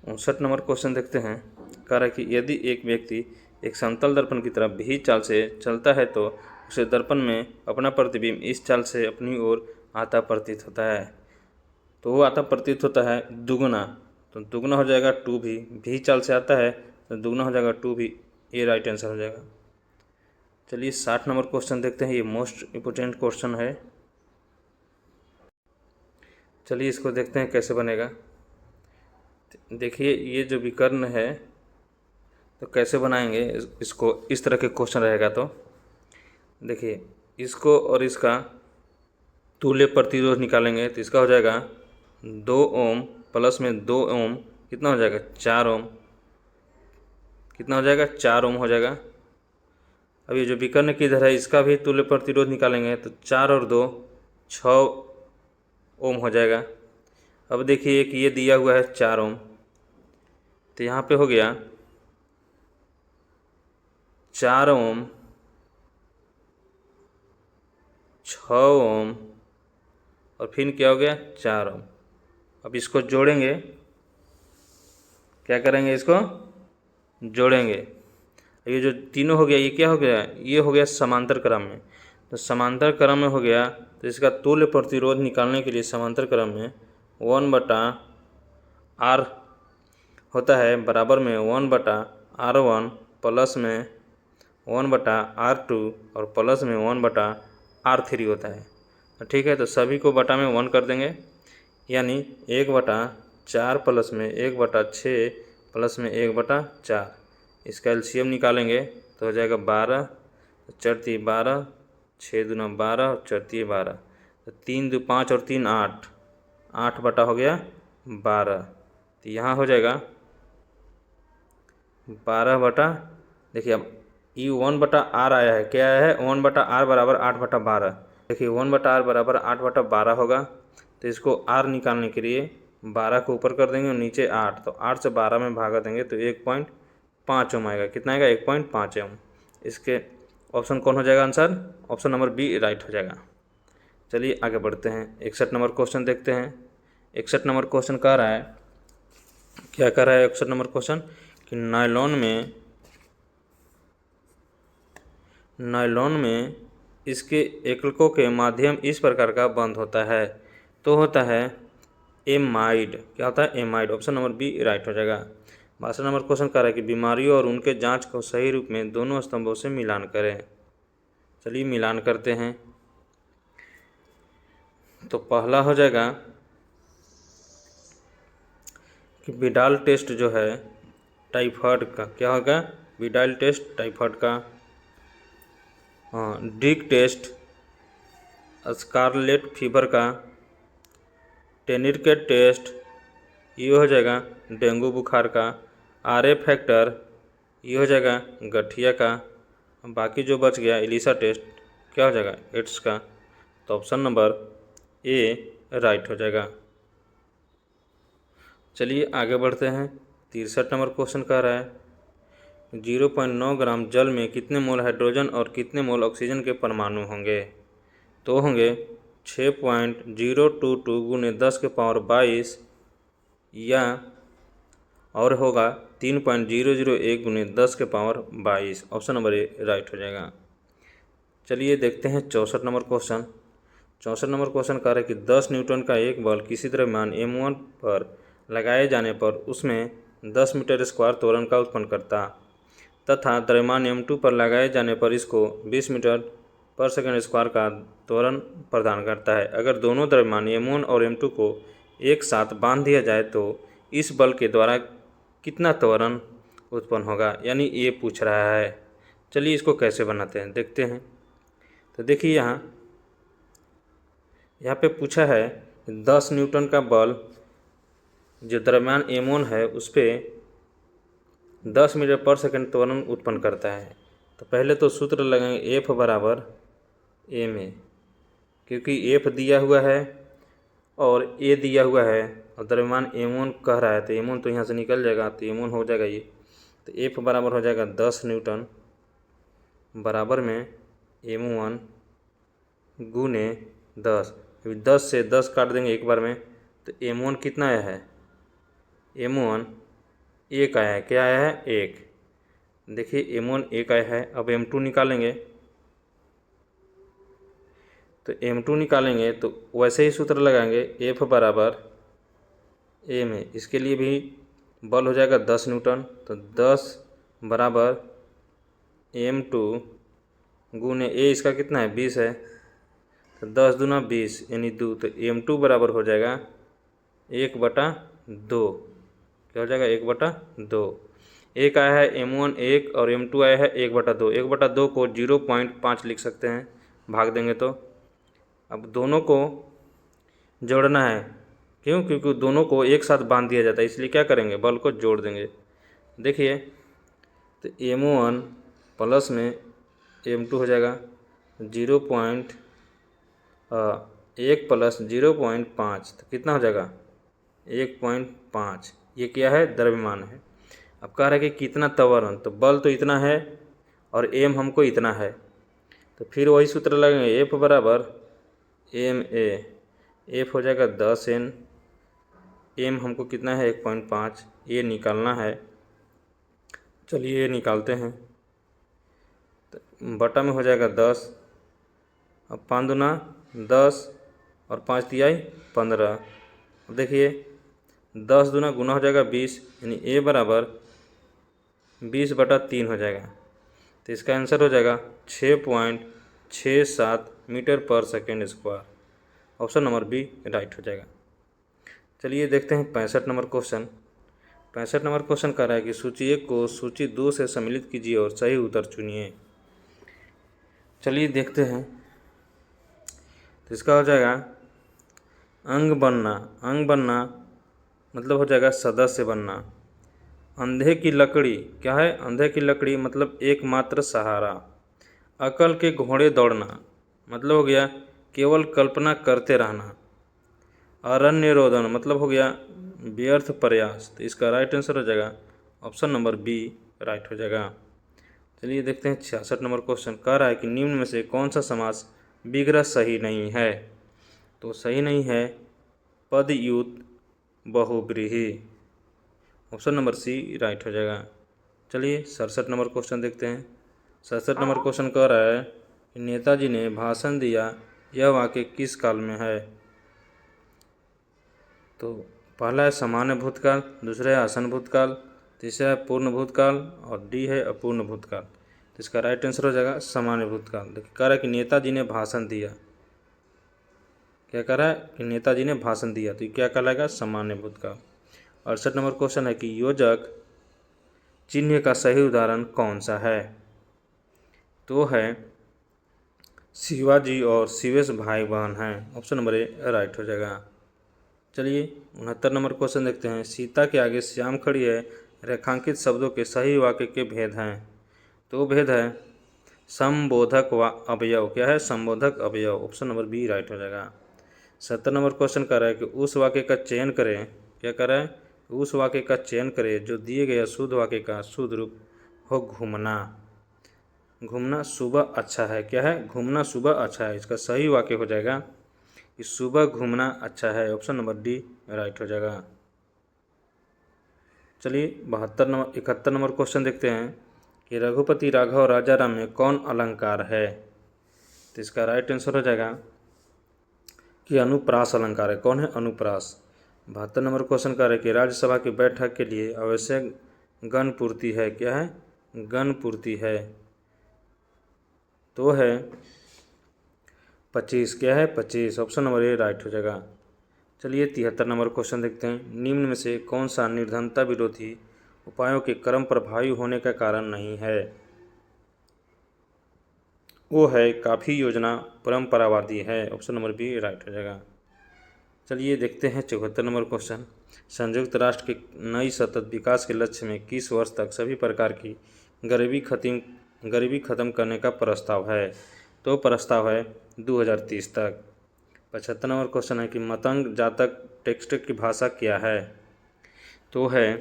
59 नंबर क्वेश्चन देखते हैं। कह रहा है कि यदि एक व्यक्ति एक समतल दर्पण की तरफ भी चाल से चलता है तो उसे दर्पण में अपना प्रतिबिंब इस चाल से अपनी ओर आता प्रतीत होता है। तो वो आता प्रतीत होता है दुगुना। तो दुगुना हो जाएगा 2v, भी चाल से आता है तो दुगुना हो जाएगा 2v, ये राइट आंसर हो जाएगा। चलिए 60 नंबर क्वेश्चन देखते हैं। ये मोस्ट इम्पोर्टेंट क्वेश्चन है। चलिए इसको देखते हैं कैसे बनेगा। देखिए ये जो विकर्ण है तो कैसे बनाएंगे इसको, इस तरह के क्वेश्चन रहेगा। तो देखिए इसको और इसका तुल्य प्रतिरोध निकालेंगे तो इसका हो जाएगा 2 ओम प्लस में 2 ओम, कितना हो जाएगा 4 ओम। कितना हो जाएगा, 4 ओम हो जाएगा। अब ये जो विकर्ण किधर है इसका भी तुल्य प्रतिरोध निकालेंगे तो 4 और 2 6 ओम हो जाएगा। अब देखिए कि ये दिया हुआ है 4 ओम, तो यहाँ पे हो गया 4 ओम, 6 ओम, और फिर क्या हो गया 4 ओम। अब इसको जोड़ेंगे, क्या करेंगे, इसको जोड़ेंगे। ये जो तीनों हो गया ये क्या हो गया, ये हो गया समांतर क्रम में। तो समांतर क्रम में हो गया तो इसका तुल्य प्रतिरोध निकालने के लिए समांतर क्रम में 1/r होता है बराबर में 1/r1 प्लस में 1/r2 और प्लस में 1/r3 होता है। तो ठीक है, तो सभी को बटा में 1 कर देंगे, यानी 1/4 प्लस में 1/6 प्लस में 1/4। इसका एलसीएम निकालेंगे तो हो जाएगा 12, तो 4 12, 6 दूना 12 और 4 12, तो 3 2 5 और 3 8, 8 बटा हो गया 12। तो यहाँ हो जाएगा 12 बटा, देखिए अब ये 1/r आया है। क्या आया है, 1/r बराबर 8/12। देखिए 1/r बराबर 8/12 होगा। तो इसको r निकालने के लिए 12 को ऊपर कर देंगे और नीचे 8, तो 8 से 12 में भागा देंगे तो 1.5 ओम आएगा। कितना आएगा? 1.5 ओम। इसके ऑप्शन कौन हो जाएगा answer? Option number B right हो जाएगा। चलिए आगे बढ़ते हैं, 61 नंबर क्वेश्चन देखते हैं। 61 नंबर क्वेश्चन कह रहा है, क्या कह रहा है 61 नंबर क्वेश्चन कि नायलॉन में इसके एककों के माध्यम इस प्रकार का बंद होता है, तो होता है एमाइड। क्या होता है? Amide. Option number B right हो जाएगा। 62 नंबर क्वेश्चन कह रहा है कि बीमारियों और उनके जांच को सही रूप में दोनों स्तंभों से मिलान करें। चलिए मिलान करते हैं। तो पहला हो जाएगा कि विडाल टेस्ट जो है टाइफाइड का, क्या होगा? विडाल टेस्ट टाइफाइड का। डिक टेस्ट स्कारलेट फीवर का। टेनिरकेट टेस्ट ये हो जाएगा डेंगू बुखार का। आरए फैक्टर ये हो जाएगा गठिया का। बाकी जो बच गया एलिसा टेस्ट, क्या हो जाएगा? एड्स का। तो ऑप्शन नंबर ए राइट हो जाएगा। चलिए आगे बढ़ते हैं। 63 नंबर क्वेश्चन कह रहा है 0.9 ग्राम जल में कितने मोल हाइड्रोजन और कितने मोल ऑक्सीजन के परमाणु होंगे? तो होंगे 6.022 गुने 10 के पावर 22 या और होगा 3.001 गुने 10 के power 22। Option number A right हो जाएगा। चलिए देखते हैं 64 नंबर क्वेश्चन। 64 नंबर क्वेश्चन कह रहा है कि 10 न्यूटन का एक बल किसी द्रव्यमान m1 पर लगाए जाने पर उसमें 10 मीटर स्क्वायर त्वरण का उत्पन्न करता तथा द्रव्यमान m2 पर लगाए जाने पर इसको 20 मीटर पर सेकंड स्क्वायर का त्वरण प्रदान करता है। अगर दोनों द्रव्यमान m1 और m2 को एक साथ बांध दिया जाए तो इस बल के द्वारा कितना त्वरण उत्पन्न होगा? यानी ये पूछ रहा है। चलिए इसको कैसे बनाते हैं देखते हैं। तो देखिए यहाँ पे पूछा है 10 न्यूटन का बल जो द्रव्यमान m1 है उस पर 10 मीटर पर सेकंड त्वरण उत्पन्न करता है। तो पहले तो सूत्र लगाएंगे F बराबर ma, क्योंकि F दिया हुआ है और A दिया हुआ है और द्रव्यमान m1 कह रहा है, तो m1 तो यहाँ से निकल जाएगा, तो m1 हो जाएगा ये। तो F बराबर हो जाएगा 10 न्यूटन बराबर में m1 गुने 10। अभी 10 से 10 काट देंगे एक बार में, तो m1 कितना आया है? m1 1 आया है। क्या आया है? 1। देखिए m1 1 आया है। अब m2 निकालेंगे, तो m2 निकालेंगे तो वैसे ही सूत्र लगाएंगे F बराबर a में। इसके लिए भी बल हो जाएगा 10 न्यूटन, तो 10 बराबर m2 गुने a, इसका कितना है? 20 है, तो 10 दूना 20 यानी 2, तो m2 बराबर हो जाएगा 1/2। क्या हो जाएगा? 1/2। एक आया है m1 1 और m2 आया है 1/2। 1/2 को 0.5 लिख सकते हैं, भाग देंगे तो। अब दोनों को जोड़ना है, क्यों? क्योंकि दोनों को एक साथ बांध दिया जाता है, इसलिए क्या करेंगे? बल को जोड़ देंगे। देखिए तो m1 प्लस में m2 हो जाएगा 0.1 प्लस 0.5, तो कितना हो जाएगा? 1.5। ये क्या है? द्रव्यमान है। अब कह रहा है कि कितना त्वरण, तो बल तो इतना है और m हमको इतना है, तो फिर वही सूत्र लगेंगे F बराबर ma। F हो जाएगा 10n, m हमको कितना है? 1.5, ये निकालना है। चलिए ये निकालते हैं, तो बटा में हो जाएगा 10। अब 5 दूना 10 और 5 तिया 15। अब देखिए 10 दूना गुना हो जाएगा 20, यानी a बराबर 20/3 हो जाएगा। तो इसका आंसर हो जाएगा 6.67 मीटर पर second square. Option number B right हो जाएगा। चलिए देखते हैं 65 नंबर क्वेश्चन। 65 नंबर क्वेश्चन कह रहा है कि सूची 1 को सूची 2 से सम्मिलित कीजिए और सही उत्तर चुनिए। चलिए देखते हैं। तो इसका हो जाएगा अंग बनना। अंग बनना मतलब हो जाएगा सदस्य बनना। अंधे की लकड़ी, क्या है? अंधे की लकड़ी मतलब एकमात्र सहारा। अकल के घोड़े दौड़ना मतलब हो गया केवल कल्पना करते रहना। अरण्य रोदन मतलब हो गया व्यर्थ प्रयास। तो इसका राइट आंसर हो जाएगा ऑप्शन नंबर बी राइट हो जाएगा। चलिए देखते हैं 66 नंबर क्वेश्चन। कह रहा है कि निम्न में से कौन सा समास विग्रह सही नहीं है। तो सही नहीं है पदयुत बहुव्रीहि, ऑप्शन नंबर सी राइट हो जाएगा। चलिए 67 नंबर क्वेश्चन देखते हैं। 67 नंबर क्वेश्चन कह रहा है कि नेताजी ने भाषण दिया, यह वाक्य किस काल में है। तो पहला है सामान्य भूतकाल, दूसरा है आसन भूतकाल, तीसरा है पूर्ण भूतकाल और डी है अपूर्ण भूतकाल। तो इसका राइट आंसर हो जाएगा सामान्य भूतकाल। देखिए कह रहा है कि नेताजी ने भाषण दिया, क्या कह रहा है कि नेताजी ने भाषण दिया, तो ये क्या कहलाएगा सामान्य भूतकाल। 68 नंबर क्वेश्चन है कि योजक चिन्ह का सही उदाहरण कौन सा है। तो है शिवाजी और शिवेश भाई बहन हैं, ऑप्शन नंबर ए राइट हो जाएगा। चलिए 69 नंबर क्वेश्चन देखते हैं। सीता के आगे श्याम खड़ी है, रेखांकित शब्दों के सही वाक्य के भेद हैं। तो भेद है संबोधक व अवयव, क्या है संबोधक अवयव, ऑप्शन नंबर बी राइट हो जाएगा। 70 नंबर क्वेश्चन कर रहा है कि उस वाक्य का चयन करें, क्या कर रहा है उस वाक्य का चयन करें जो दिए गए शुद्ध वाक्य का शुद्ध रूप हो घूमना। घूमना सुबह अच्छा है, क्या है घूमना सुबह अच्छा है। इसका सही वाक्य हो जाएगा कि सुबह घूमना अच्छा है, ऑप्शन नंबर डी राइट हो जाएगा। चलिए 71 नंबर क्वेश्चन देखते हैं कि रघुपति राघव राजा राम में कौन अलंकार है। तो इसका राइट आंसर हो जाएगा कि अनुप्रास अलंकार है। कौन है अनुप्रास। 72 नंबर क्वेश्चन कर रहे कि राज्यसभा की बैठक के लिए आवश्यक गण पूर्ति है, क्या है गण पूर्ति है। तो है 25, क्या है 25, ऑप्शन नंबर ए राइट हो जाएगा। चलिए 73 नंबर क्वेश्चन देखते हैं। निम्न में से कौन सा निर्धनता विरोधी उपायों के क्रम प्रभावी होने का कारण नहीं है। वो है काफ़ी योजना परंपरावादी है, ऑप्शन नंबर बी राइट हो जाएगा। चलिए देखते हैं 74 नंबर क्वेश्चन। संयुक्त राष्ट्र के नई सतत विकास के लक्ष्य में किस वर्ष तक सभी प्रकार की गरीबी खत्म करने का प्रस्ताव है। तो प्रस्ताव है 2030 तक। 75 नंबर क्वेश्चन है कि मतंग जातक टेक्स्ट की भाषा क्या है। तो है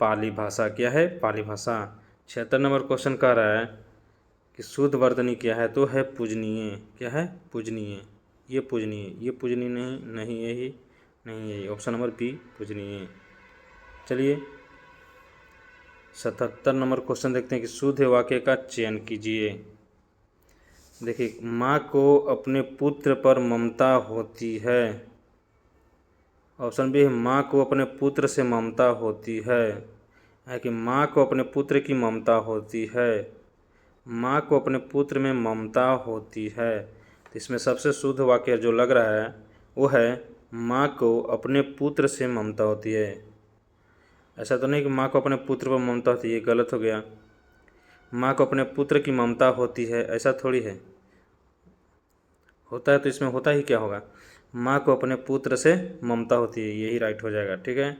पाली भाषा, क्या है पाली भाषा। 76 नंबर क्वेश्चन कह रहा है कि शुद्ध वर्तनी क्या है। तो है पूजनीय, क्या है पूजनीय, ये पूजनीय नहीं यही नहीं यही, ऑप्शन नंबर बी पूजनीय। चलिए 77 नंबर क्वेश्चन देखते हैं कि शुद्ध वाक्य का चयन कीजिए। देखिए माँ को अपने पुत्र पर ममता होती है, ऑप्शन बी है माँ को अपने पुत्र से ममता होती है कि माँ को अपने पुत्र की ममता होती है, माँ को अपने पुत्र में ममता होती है। तो इसमें सबसे शुद्ध वाक्य जो लग रहा है वो है माँ को अपने पुत्र से ममता होती है। ऐसा तो नहीं कि माँ को अपने पुत्र पर ममता होती है, ये गलत हो गया। माँ को अपने पुत्र की ममता होती है ऐसा थोड़ी है, होता है तो इसमें होता ही क्या होगा, माँ को अपने पुत्र से ममता होती है, यही राइट हो जाएगा। ठीक है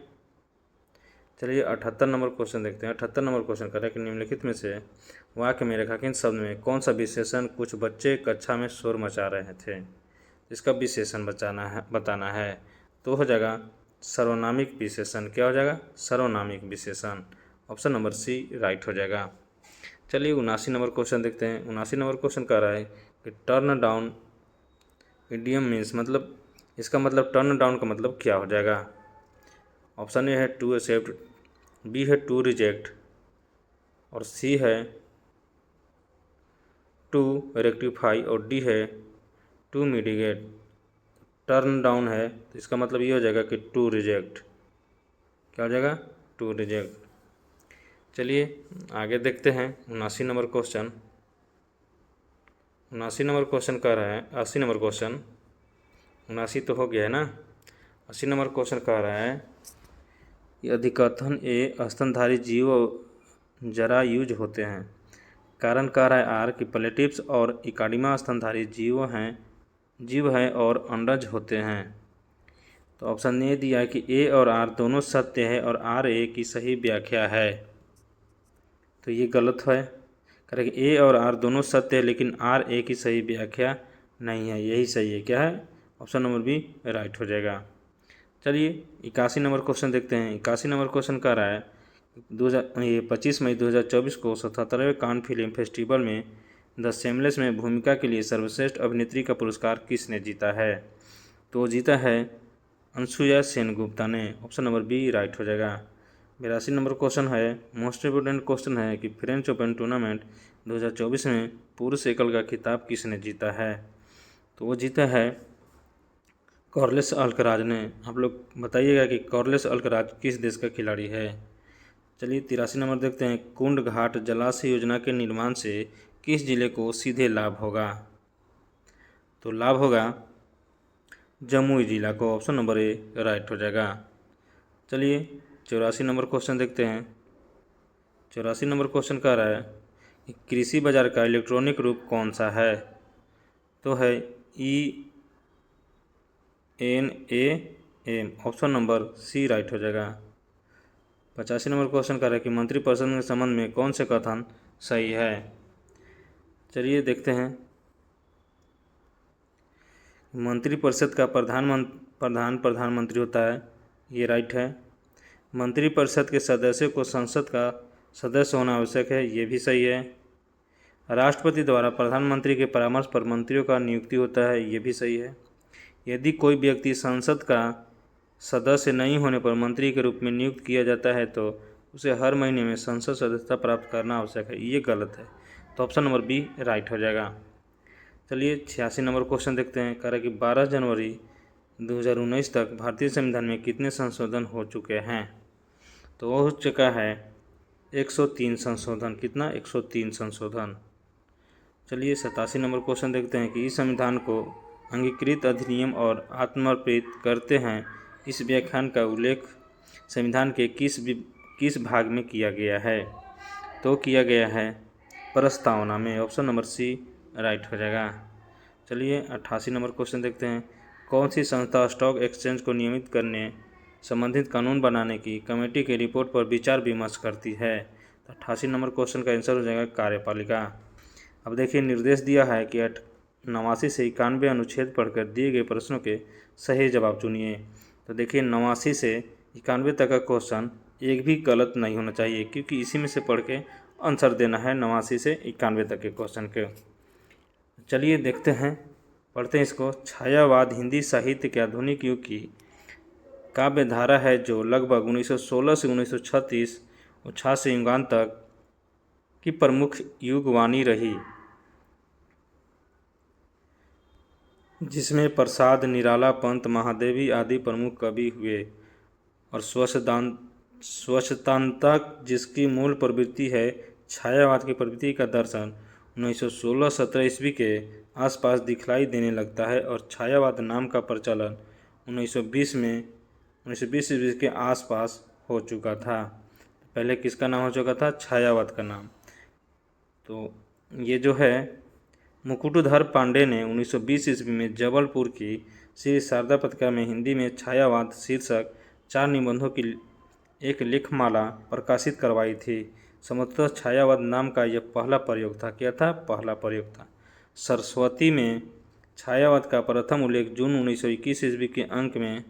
चलिए 78 नंबर क्वेश्चन देखते हैं। 78 नंबर क्वेश्चन कर रहा है कि निम्नलिखित में से वाक्य में रेखांकित शब्द में कौन सा विशेषण कुछ बच्चे कक्षा में शोर मचा रहे थे। इसका विशेषण बताना है। तो हो जाएगा सर्वनामिक विशेषण, क्या हो जाएगा सर्वनामिक विशेषण, ऑप्शन नंबर सी राइट हो जाएगा। चलिए 79 नंबर क्वेश्चन देखते हैं। 79 नंबर क्वेश्चन कह रहा है कि टर्न डाउन इडियम मीन्स मतलब इसका मतलब टर्न डाउन का मतलब क्या हो जाएगा। ऑप्शन ए है टू एक्सेप्ट, बी है टू रिजेक्ट और सी है टू रेक्टिफाई और डी है टू मिटिगेट। टर्न डाउन है तो इसका मतलब ये हो जाएगा कि टू रिजेक्ट, क्या हो जाएगा टू रिजेक्ट। चलिए आगे देखते हैं 79 नंबर क्वेश्चन। 79 नंबर क्वेश्चन कह रहा है 80 नंबर क्वेश्चन, 79 तो हो गया है ना। 80 नंबर क्वेश्चन कह रहा है कि अधिकथन ए स्तनधारी जीव जरा यूज होते हैं। कारण कह रहा है आर कि प्लेटिप्स और इकाडिमा स्तनधारी जीव हैं और अंडज होते हैं। तो ऑप्शन ए दिया है कि ए और आर दोनों सत्य है और आर ए की सही व्याख्या है। तो ये गलत है, करें ए और आर दोनों सत्य है लेकिन आर ए की सही व्याख्या नहीं है, यही सही है, क्या है ऑप्शन नंबर बी राइट हो जाएगा। चलिए 81 नंबर क्वेश्चन देखते हैं। 81 नंबर क्वेश्चन कह रहा है 25 मई 2024 को 77वें कान फिल्म फेस्टिवल में द सेमलेस में भूमिका के लिए सर्वश्रेष्ठ अभिनेत्री का पुरस्कार किसने जीता है? तो जीता है अंशुया सेनगुप्ता ने। ऑप्शन नंबर बी राइट हो जाएगा। 82 नंबर क्वेश्चन है, मोस्ट इम्पोर्टेंट क्वेश्चन है कि फ्रेंच ओपन टूर्नामेंट 2024 में पुरुष एकल का खिताब किसने जीता है? तो वो जीता है कार्लोस अल्कराज ने। आप लोग बताइएगा कि कार्लोस अल्कराज किस देश का खिलाड़ी है। चलिए 83 नंबर देखते हैं। कुंड घाट जलाशय योजना के निर्माण से किस जिले को सीधे लाभ होगा? तो लाभ होगा जमुई जिला को। ऑप्शन नंबर ए राइट हो जाएगा। चलिए 84 नंबर क्वेश्चन देखते हैं। 84 नंबर क्वेश्चन कह रहा है कि कृषि बाजार का इलेक्ट्रॉनिक रूप कौन सा है? तो है ENAM। Option number C right हो जाएगा। 85 नंबर क्वेश्चन कह रहा है कि मंत्रिपरिषद के संबंध में कौन से कथन सही है? चलिए देखते हैं। मंत्रिपरिषद का प्रधानमंत्री होता है, ये राइट है। मंत्रिपरिषद के सदस्यों को संसद का सदस्य होना आवश्यक है, ये भी सही है। राष्ट्रपति द्वारा प्रधानमंत्री के परामर्श पर मंत्रियों का नियुक्ति होता है, ये भी सही है। यदि कोई व्यक्ति संसद का सदस्य नहीं होने पर मंत्री के रूप में नियुक्त किया जाता है तो उसे हर महीने में संसद सदस्यता प्राप्त करना आवश्यक है, ये गलत है। तो ऑप्शन नंबर बी राइट हो जाएगा। चलिए 86 नंबर क्वेश्चन देखते हैं। कह रहा है कि 12 जनवरी 2019 तक भारतीय संविधान में कितने संशोधन हो चुके हैं? तो वो हो चुका है 103 संशोधन। कितना? 103 संशोधन। चलिए 87 नंबर क्वेश्चन देखते हैं कि इस संविधान को अंगीकृत अधिनियम और आत्मर्पित करते हैं, इस व्याख्यान का उल्लेख संविधान के किस भाग में किया गया है? तो किया गया है प्रस्तावना में। ऑप्शन नंबर सी राइट हो जाएगा। चलिए 88 नंबर क्वेश्चन देखते हैं। कौन सी संस्था स्टॉक एक्सचेंज को नियमित करने संबंधित कानून बनाने की कमेटी की रिपोर्ट पर विचार विमर्श करती है? तो 88 नंबर क्वेश्चन का आंसर हो जाएगा कार्यपालिका। अब देखिए निर्देश दिया है कि 89 से 91 अनुच्छेद पढ़कर दिए गए प्रश्नों के सही जवाब चुनिए। तो देखिए 89 से 91 तक का क्वेश्चन एक भी गलत नहीं होना चाहिए, क्योंकि इसी में से पढ़ के आंसर देना है 89 से 91 तक के क्वेश्चन के। चलिए देखते हैं, पढ़ते हैं इसको। छायावाद हिंदी साहित्य के आधुनिक युग की काव्य धारा है जो लगभग 1916 से 1936 और 6 से युगांत तक की प्रमुख युगवाणी रही, जिसमें प्रसाद, निराला, पंत, महादेवी आदि प्रमुख कवि हुए और स्वच्छतांतक जिसकी मूल प्रवृत्ति है। छायावाद की प्रवृत्ति का दर्शन 1916-17 ईस्वी के आसपास दिखलाई देने लगता है और छायावाद नाम का प्रचलन 1920 ईस्वी के आसपास हो चुका था। पहले किसका नाम हो चुका था? छायावाद का नाम। तो ये जो है मुकुटधर पांडे ने 1920 ईस्वी में जबलपुर की श्री शारदा पत्रिका में हिंदी में छायावाद शीर्षक 4 निबंधों की एक लेखमाला प्रकाशित करवाई थी। संभवतः छायावाद नाम का यह पहला प्रयोग था। क्या था? पहला प्रयोग था। सरस्वती में छायावाद का प्रथम उल्लेख जून 1921 ईस्वी के अंक में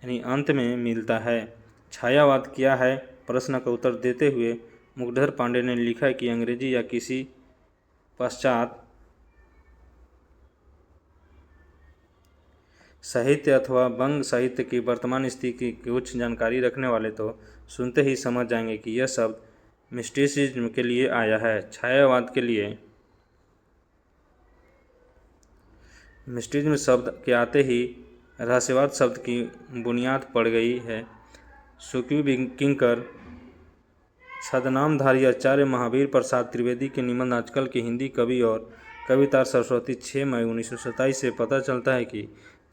यानी अंत में मिलता है। छायावाद क्या है? प्रश्न का उत्तर देते हुए मुकुटधर पांडे ने लिखा कि अंग्रेजी या किसी पश्चात साहित्य अथवा बंग साहित्य की वर्तमान स्थिति की कुछ जानकारी रखने वाले तो सुनते ही समझ जाएंगे कि यह शब्द मिस्टिसिज्म के लिए आया है। छायावाद के लिए मिस्टिसिज्म शब्द के आते ही रहस्यवाद शब्द की बुनियाद पड़ गई है। सुकीर्ति किंकर छद्मनामधारी आचार्य महावीर प्रसाद त्रिवेदी के निबंध आजकल के हिंदी कवि और कवितार सरस्वती 6 मई 1927 से पता चलता है कि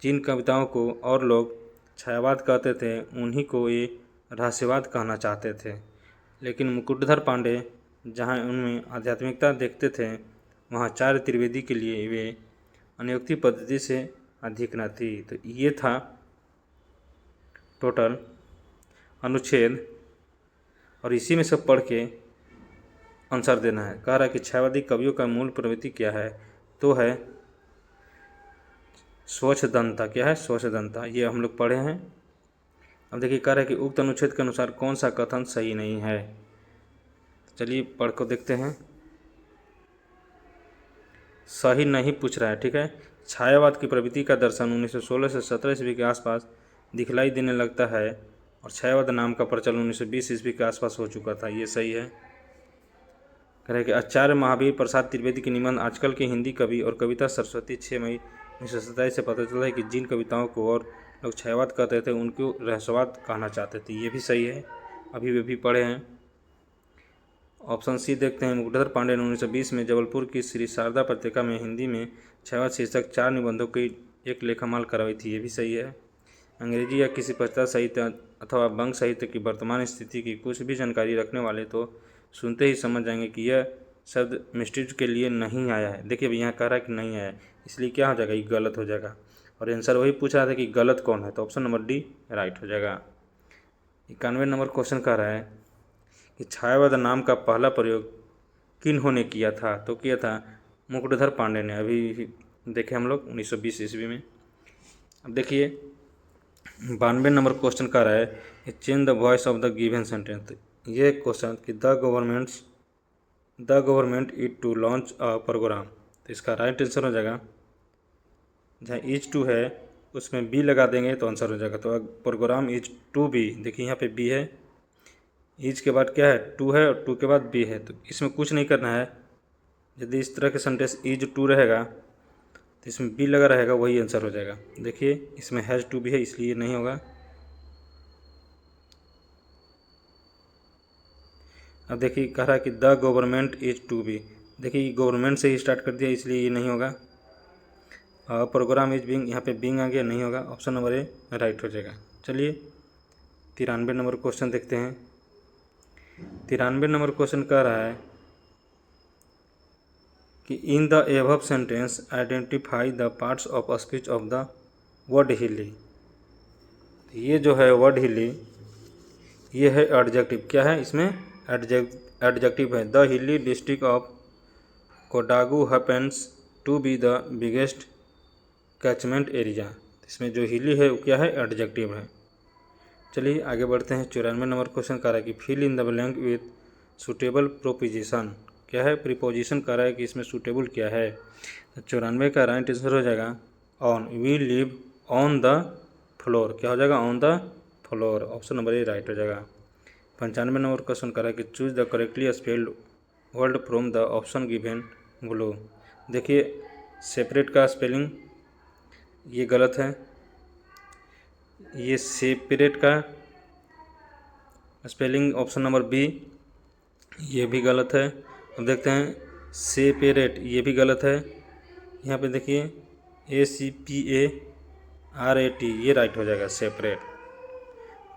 जिन कविताओं को और लोग छायावाद कहते थे उन्हीं को ये रहस्यवाद कहना चाहते थे। लेकिन मुकुटधर पांडे जहाँ उनमें आध्यात्मिकता देखते थे, वहाँ आचार्य त्रिवेदी के लिए वे अनुक्ति पद्धति से अधिक न थी। तो ये था टोटल अनुच्छेद और इसी में सब पढ़ के आंसर देना है। कह रहा है कि छायावादी कवियों का मूल प्रवृत्ति क्या है? तो है स्वच्छदंता, क्या है स्वच्छदंता, ये हम लोग पढ़े हैं। अब देखिए कह रहा है कि उक्त अनुच्छेद के अनुसार कौन सा कथन सही नहीं है। चलिए पढ़ कर देखते हैं। सही नहीं पूछ रहा है, ठीक है। छायावाद की प्रवृत्ति का दर्शन 1916 से 17 ईस्वी के आसपास दिखलाई देने लगता है और छायावाद नाम का प्रचलन 1920 ईस्वी के आसपास हो चुका था, ये सही है। कह रहे कि आचार्य महावीर प्रसाद त्रिवेदी की निबंध आजकल के हिंदी कवि और कविता सरस्वती 6 मई 1927 से पता चला है कि जिन कविताओं को और लोग छायावाद कहते थे उनको रहस्यवाद कहना चाहते थे, ये भी सही है, अभी वे भी पढ़े हैं। ऑप्शन सी देखते हैं। मुकुटधर पांडे ने 1920 में जबलपुर की श्री शारदा पत्रिका में हिंदी में छायावाद शीर्षक 4 निबंधों की एक लेखामाल करवाई थी, ये भी सही है। अंग्रेजी या किसी पाश्चात्य साहित्य अथवा बंग साहित्य की वर्तमान स्थिति की कुछ भी जानकारी रखने वाले तो सुनते ही समझ जाएंगे कि यह शब्द मिस्ट्रीज के लिए नहीं आया है। देखिए अब यहाँ कह रहा है कि नहीं आया, इसलिए क्या हो जाएगा, ये गलत हो जाएगा। और आंसर वही पूछ रहा था कि गलत कौन है, तो ऑप्शन नंबर डी राइट हो जाएगा। 91 नंबर क्वेश्चन कह रहा है कि छायावाद नाम का पहला प्रयोग किन्होंने किया था, तो किया था मुकुटधर पांडे ने। अभी देखे हम लोग 1920 ईस्वी में। अब देखिए 92 नंबर क्वेश्चन कह रहा है change the voice of the given sentence. ये क्वेश्चन कि the government is to launch a programme, तो इसका राइट आंसर हो जाएगा, जहाँ इज टू है उसमें बी लगा देंगे तो आंसर हो जाएगा। तो प्रोग्राम इज टू बी, देखिए यहाँ पे बी है, इज के बाद क्या है टू है और टू के बाद बी है, तो इसमें कुछ नहीं करना है। यदि इस तरह के सेंटेंस इज टू रहेगा तो इसमें बी लगा रहेगा, वही आंसर हो जाएगा। देखिए इसमें हैज़ टू बी है इसलिए नहीं होगा। अब देखिए कह रहा है कि the government is to be, देखिए गवर्नमेंट से ही स्टार्ट कर दिया इसलिए ये नहीं होगा। प्रोग्राम इज बिंग, यहाँ पे बिंग आ गया, नहीं होगा। ऑप्शन नंबर ए राइट हो जाएगा। चलिए 93 नंबर क्वेश्चन देखते हैं। 93 नंबर क्वेश्चन कह रहा है कि in the above sentence identify the parts of speech of the word हिली। ये जो है वर्ड हिली ये है एडजेक्टिव, क्या है इसमें एडजेक्टिव है। The hilly district of Kodagu happens to be the biggest catchment area, इसमें जो हिली है वो क्या है एडजेक्टिव है। चलिए आगे बढ़ते हैं। 94 नंबर क्वेश्चन कह रहा है कि fill in the blank with suitable proposition, क्या है प्रीपोजिशन कह रहा है कि इसमें सूटेबल क्या है। तो 94 का राइट आंसर हो जाएगा on, we live on the floor, क्या हो जाएगा on the floor, option number A right हो जाएगा। 95 नंबर क्वेश्चन कह रहा है कि choose the correctly spelled word from the option given below. देखिए सेपरेट का स्पेलिंग ये गलत है, ये सेपरेट का स्पेलिंग ऑप्शन नंबर बी ये भी गलत है। अब देखते हैं सेपरेट, ये भी गलत है। यहाँ पे देखिए ACPARAT ये राइट हो जाएगा सेपरेट।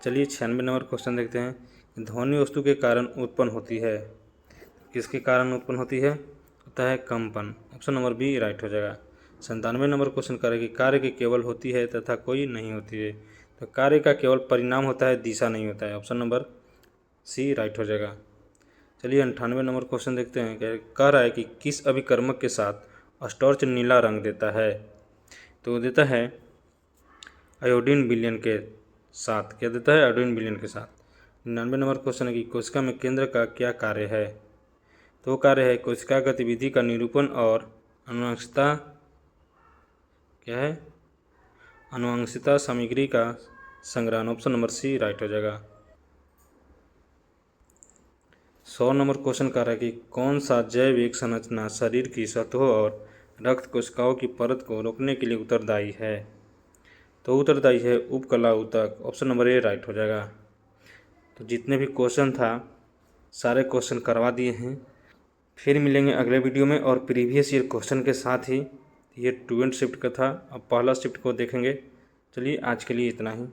चलिए 96 नंबर क्वेश्चन देखते हैं। ध्वनि वस्तु के कारण उत्पन्न होती है, किसके कारण उत्पन्न होती है, होता है कंपन, ऑप्शन नंबर बी राइट हो जाएगा। 97 नंबर क्वेश्चन करें कि कार्य की केवल होती है तथा कोई नहीं होती है, तो कार्य का केवल परिणाम होता है, दिशा नहीं होता है, ऑप्शन नंबर सी राइट हो जाएगा। चलिए 98 नंबर क्वेश्चन देखते हैं। कह रहा है कि किस अभिकर्मक के साथ स्टार्च नीला रंग देता है, तो देता है आयोडीन विलयन के साथ, क्या देता है आयोडीन विलयन के साथ। 99 नंबर क्वेश्चन है कि कोशिका में केंद्र का क्या कार्य है, तो कार्य है कोशिका गतिविधि का निरूपण और अनुवांशिकता, क्या है अनुवांशिकता सामग्री का संग्रहण, ऑप्शन नंबर सी राइट हो जाएगा। 100 नंबर क्वेश्चन कह रहा है कि कौन सा जैविक संरचना शरीर की सतहों और रक्त कोशिकाओं की परत को रोकने के लिए उत्तरदायी है, तो उत्तरदायी है उपकला ऊतक, ऑप्शन नंबर ए राइट हो जाएगा। तो जितने भी क्वेश्चन था सारे क्वेश्चन करवा दिए हैं। फिर मिलेंगे अगले वीडियो में और प्रीवियस ईयर क्वेश्चन के साथ ही। ये 2 शिफ्ट का था, अब पहला शिफ्ट को देखेंगे। चलिए आज के लिए इतना ही।